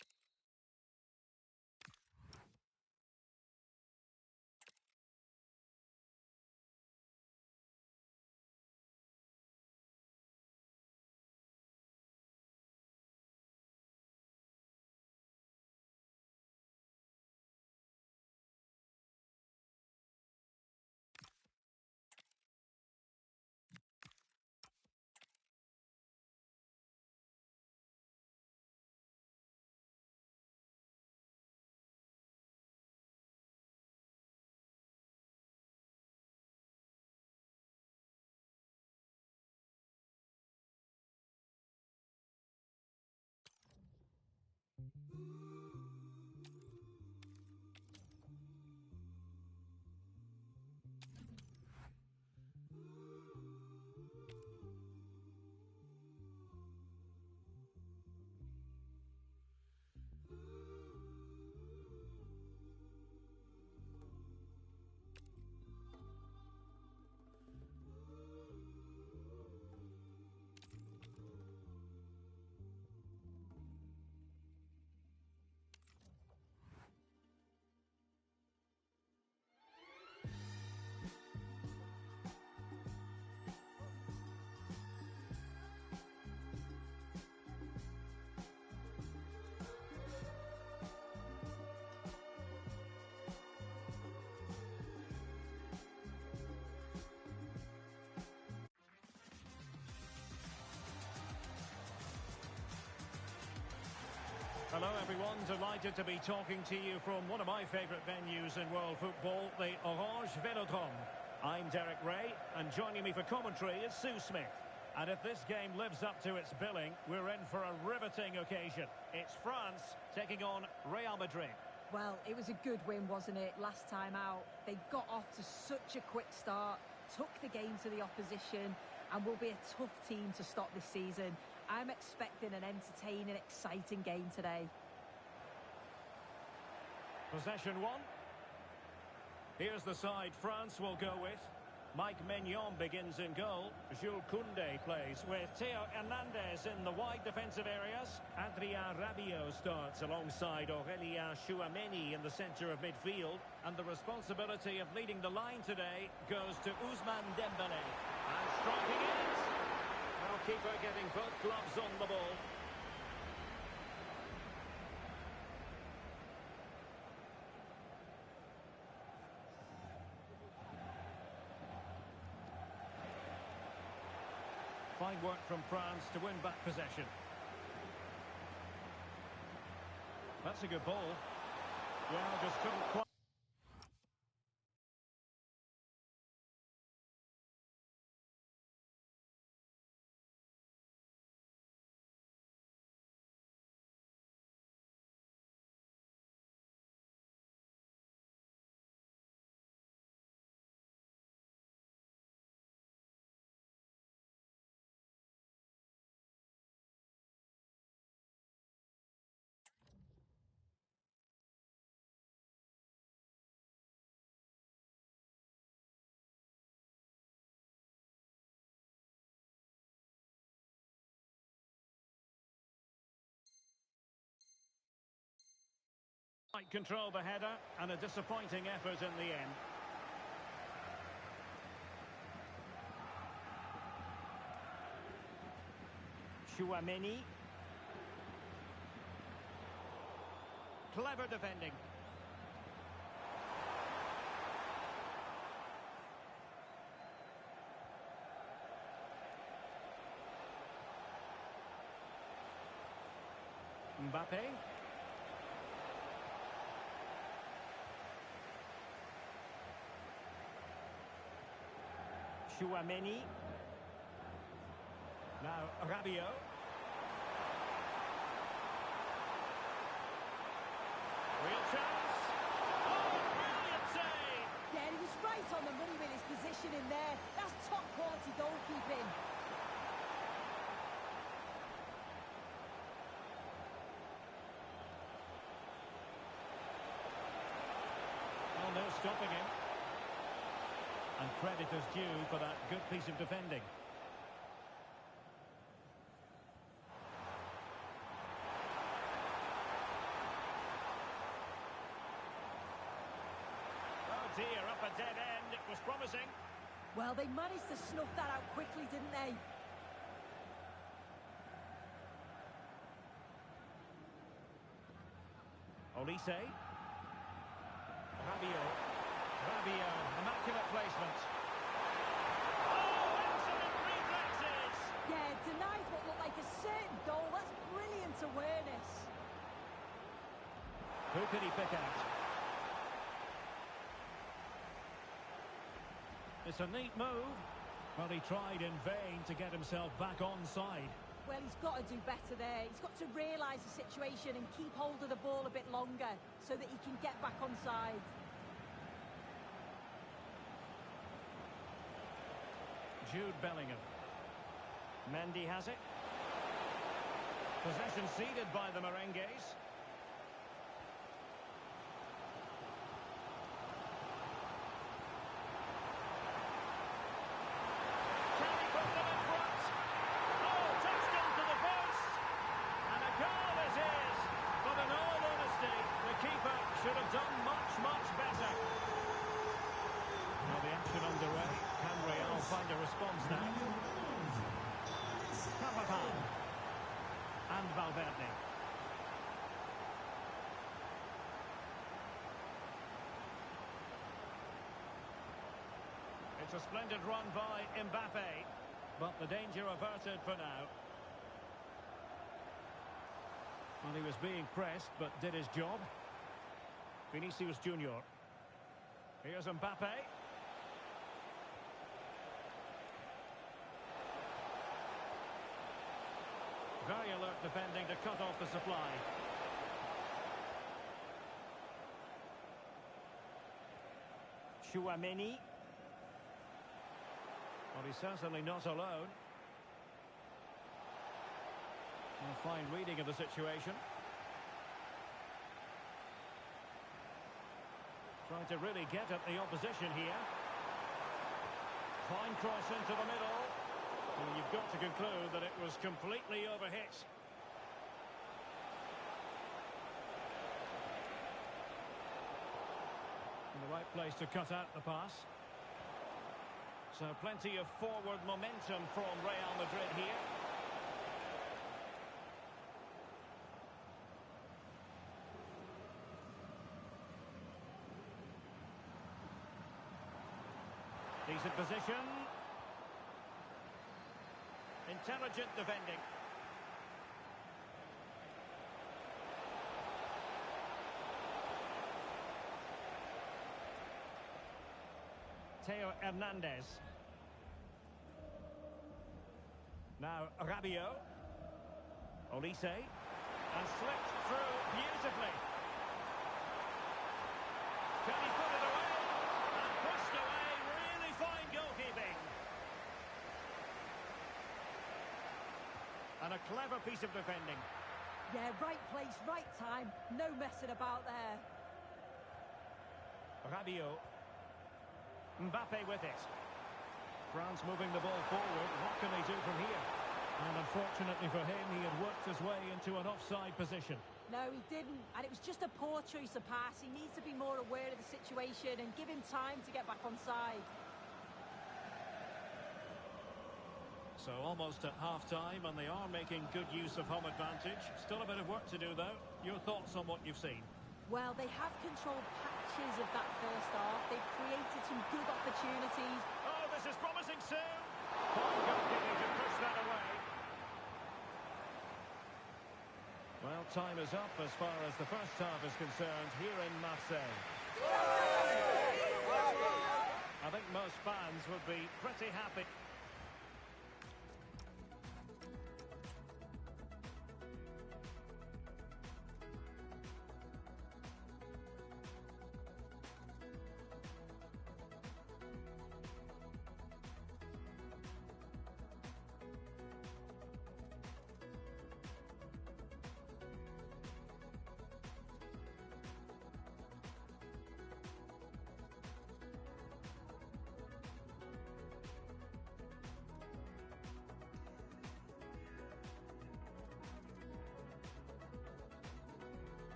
Speaker 2: Hello everyone, delighted to be talking to you from one of my favourite venues in world football, the Orange Velodrome. I'm Derek Ray, and joining me for commentary is Sue Smith. And if this game lives up to its billing, we're in for a riveting occasion. It's France taking on Real Madrid.
Speaker 5: Well, it was a good win, wasn't it, last time out? They got off to such a quick start, took the game to the opposition, and will be a tough team to stop this season. I'm expecting an entertaining, exciting game today.
Speaker 2: Possession one. Here's the side France will go with. Mike Maignan begins in goal. Jules Koundé plays with Theo Hernandez in the wide defensive areas. Adrien Rabiot starts alongside Aurélien Tchouameni in the centre of midfield. And the responsibility of leading the line today goes to Ousmane Dembélé. And striking it. Keeper getting both gloves on the ball. Fine work from France to win back possession. That's a good ball. Well, just couldn't quite... Might control the header, and a disappointing effort in the end. Chouameni. Clever defending. Mbappe. Chouameni. Now Rabiot. Real chance. Oh, brilliant save!
Speaker 5: Yeah, he was right on the money with his position in there. That's top quality goalkeeping.
Speaker 2: Oh, no stopping him. And credit is due for that good piece of defending. Oh dear, up a dead end. It was promising.
Speaker 5: Well, they managed to snuff that out quickly, didn't they?
Speaker 2: Olise. Rabiot. Rabiot, immaculate placement. Oh, excellent reflexes!
Speaker 5: Yeah, denied what looked like a certain goal. That's brilliant awareness.
Speaker 2: Who could he pick out? It's a neat move, but he tried in vain to get himself back onside.
Speaker 5: Well, he's got to do better there. He's got to realise the situation and keep hold of the ball a bit longer so that he can get back onside.
Speaker 2: Jude Bellingham. Mendy has it. Possession ceded by the Merengues. Can he put them in front? Oh, touched into the post. And a goal it is. But in all honesty, the keeper should have done much, much better. Now the action underway. Can Real find a response now? Carvajal. And Valverde. It's a splendid run by Mbappe, but the danger averted for now. Well, he was being pressed, but did his job. Vinicius Junior. Here's Mbappe. Very alert defending to cut off the supply. Chouameni. Well, he's certainly not alone. A fine reading of the situation. Trying to really get at the opposition here. Fine cross into the middle. And you've got to conclude that it was completely overhit. In the right place to cut out the pass. So plenty of forward momentum from Real Madrid here. Decent position. Intelligent defending. Theo Hernandez. Now Rabiot. Olise. And slipped through beautifully. Can he put it away? And pushed away. Really fine goalkeeping. And a clever piece of defending.
Speaker 5: Yeah, right place, right time. No messing about there.
Speaker 2: Rabiot. Mbappe with it. France moving the ball forward. What can they do from here? And unfortunately for him, he had worked his way into an offside position.
Speaker 5: No, he didn't. And it was just a poor choice of pass. He needs to be more aware of the situation and give him time to get back on side.
Speaker 2: So almost at half-time, and they are making good use of home advantage. Still a bit of work to do, though. Your thoughts on what you've seen?
Speaker 5: Well, they have controlled patches of that first half. They've created some good opportunities.
Speaker 2: Oh, this is promising soon. Fine goalkeeping to push that away. Well, time is up as far as the first half is concerned here in Marseille. I think most fans would be pretty happy.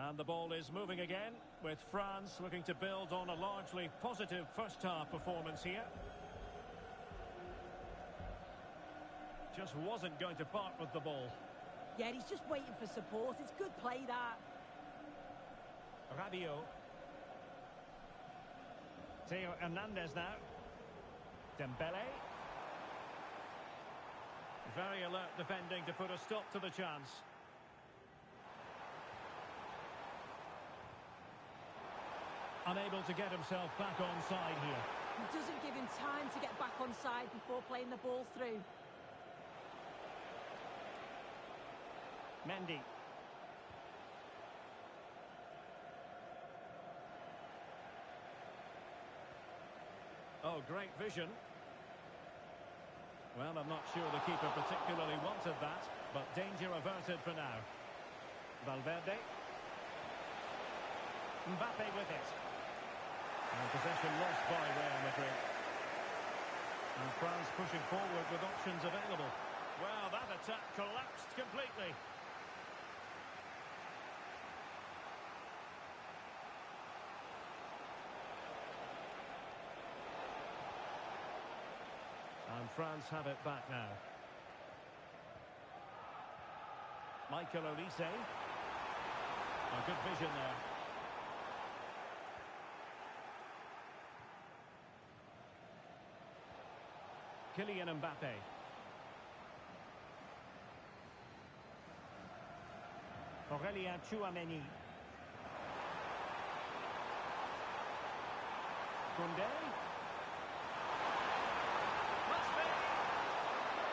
Speaker 2: And the ball is moving again, with France looking to build on a largely positive first-half performance here. Just wasn't going to part with the ball.
Speaker 5: Yeah, he's just waiting for support. It's good play, that.
Speaker 2: Rabiot. Theo Hernandez now. Dembele. Very alert defending to put a stop to the chance. Unable to get himself back onside here.
Speaker 5: He doesn't give him time to get back on side before playing the ball through.
Speaker 2: Mendy. Oh, great vision. Well, I'm not sure the keeper particularly wanted that, but danger averted for now. Valverde. Mbappe with it. And possession lost by Real Madrid. And France pushing forward with options available. Well, that attack collapsed completely. And France have it back now. Michael Olise. A good vision there. Kylian Mbappe. Aurélien Tchouameni. Koundé. Must be.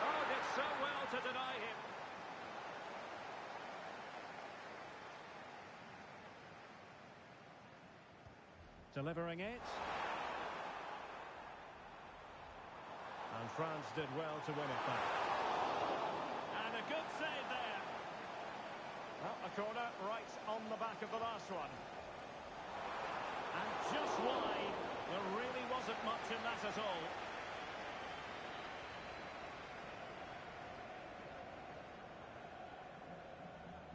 Speaker 2: Oh, did so well to deny him. Delivering it. And France did well to win it back. And a good save there. Well, a corner right on the back of the last one. And just wide. There really wasn't much in that at all.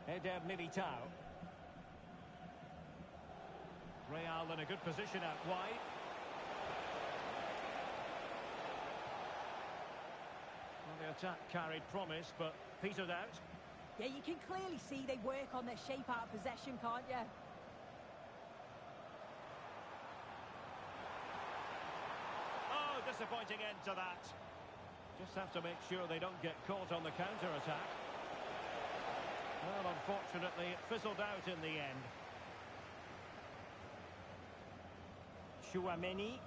Speaker 2: Eder Militao. Real in a good position out wide. Well, the attack carried promise, but petered out.
Speaker 5: Yeah, you can clearly see they work on their shape out of possession, can't you?
Speaker 2: Oh, disappointing end to that. Just have to make sure they don't get caught on the counter-attack. Well, unfortunately, it fizzled out in the end. Chouameni.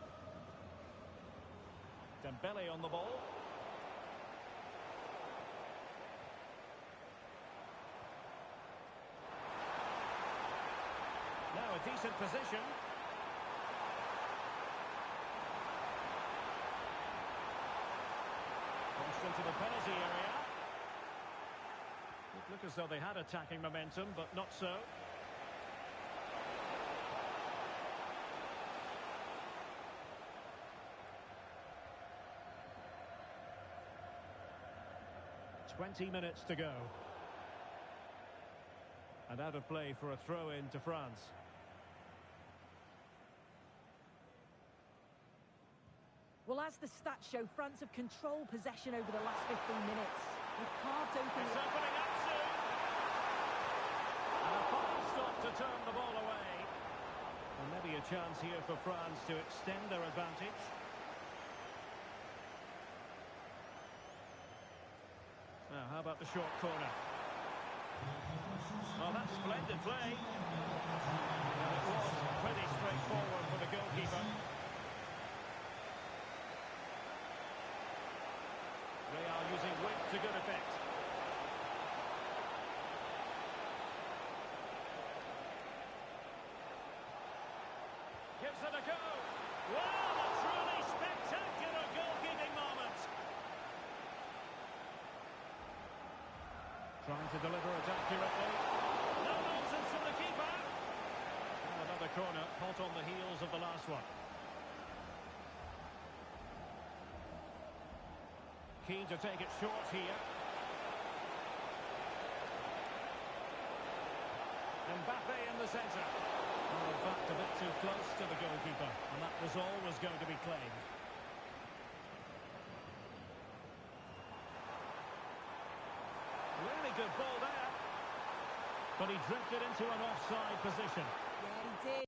Speaker 2: Dembele on the ball. Now a decent position. Crossed into the penalty area. It looked as though they had attacking momentum, but not so. "20 minutes to go. And out of play for a throw-in to France.
Speaker 5: Well, as the stats show, France have controlled possession over the last 15 minutes. They've carved open...
Speaker 2: It's opening up soon. And a fine stop to turn the ball away. And maybe a chance here for France to extend their advantage. Now, how about the short corner? Oh, that's splendid play. And it was pretty straightforward for the goalkeeper. Real using width to good effect. Gives it a go. Wow, a truly spectacular goalkeeping moment. Trying to deliver it accurately. No nonsense from the keeper. And another corner, hot on the heels of the last one. Keen to take it short here. Mbappe in the centre. Oh, in fact, a bit too close to the goalkeeper, and that was always going to be claimed. Really good ball there. But he drifted into an offside position.
Speaker 5: Yeah, he did.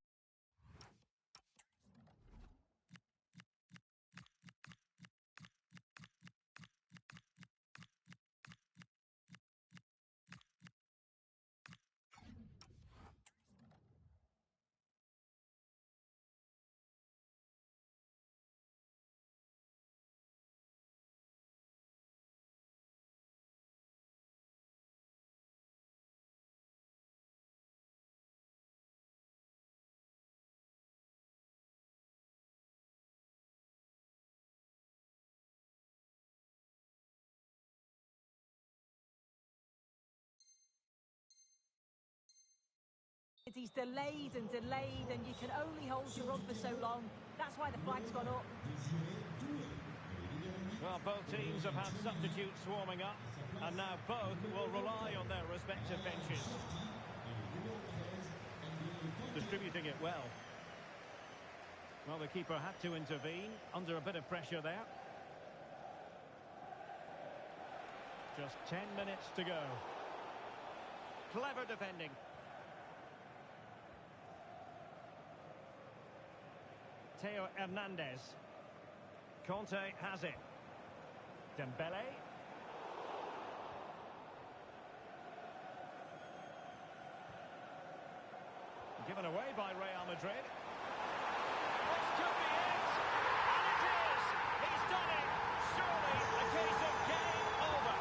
Speaker 5: He's delayed and delayed, and you can only hold your run for so long. That's why the flag's gone up.
Speaker 2: Well, both teams have had substitutes warming up, and now both will rely on their respective benches. Distributing it well. Well, the keeper had to intervene, under a bit of pressure there. Just 10 minutes to go. Clever defending. Theo Hernandez. Conte has it. Dembele. Given away by Real Madrid. This could be it. And it is. He's done it. Surely a case of game over.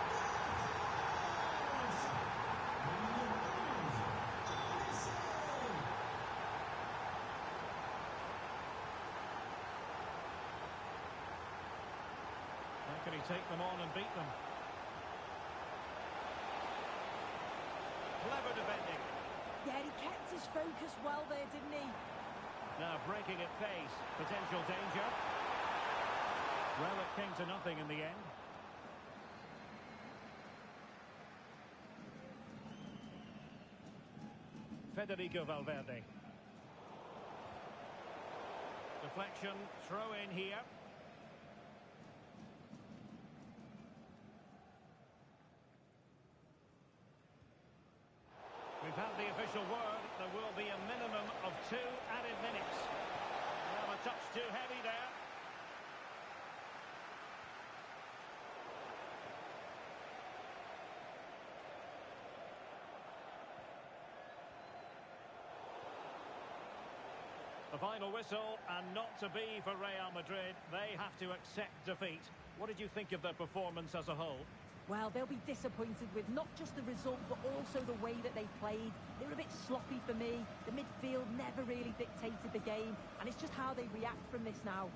Speaker 2: How can he take them on and beat them? Clever defending.
Speaker 5: Yeah, he kept his focus well there, didn't he?
Speaker 2: Now breaking at pace. Potential danger. Well, it came to nothing in the end. Federico Valverde. Deflection, throw in here. official word, there will be a minimum of 2 added minutes. Well, a touch too heavy there. The final whistle, and not to be for Real Madrid. They have to accept defeat. What did you think of their performance as a whole?
Speaker 5: Well, they'll be disappointed with not just the result, but also the way that they played. They were a bit sloppy for me. The midfield never really dictated the game, and it's just how they react from this now.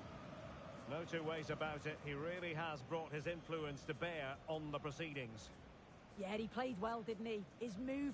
Speaker 2: No two ways about it. He really has brought his influence to bear on the proceedings.
Speaker 5: Yeah, he played well, didn't he? His movement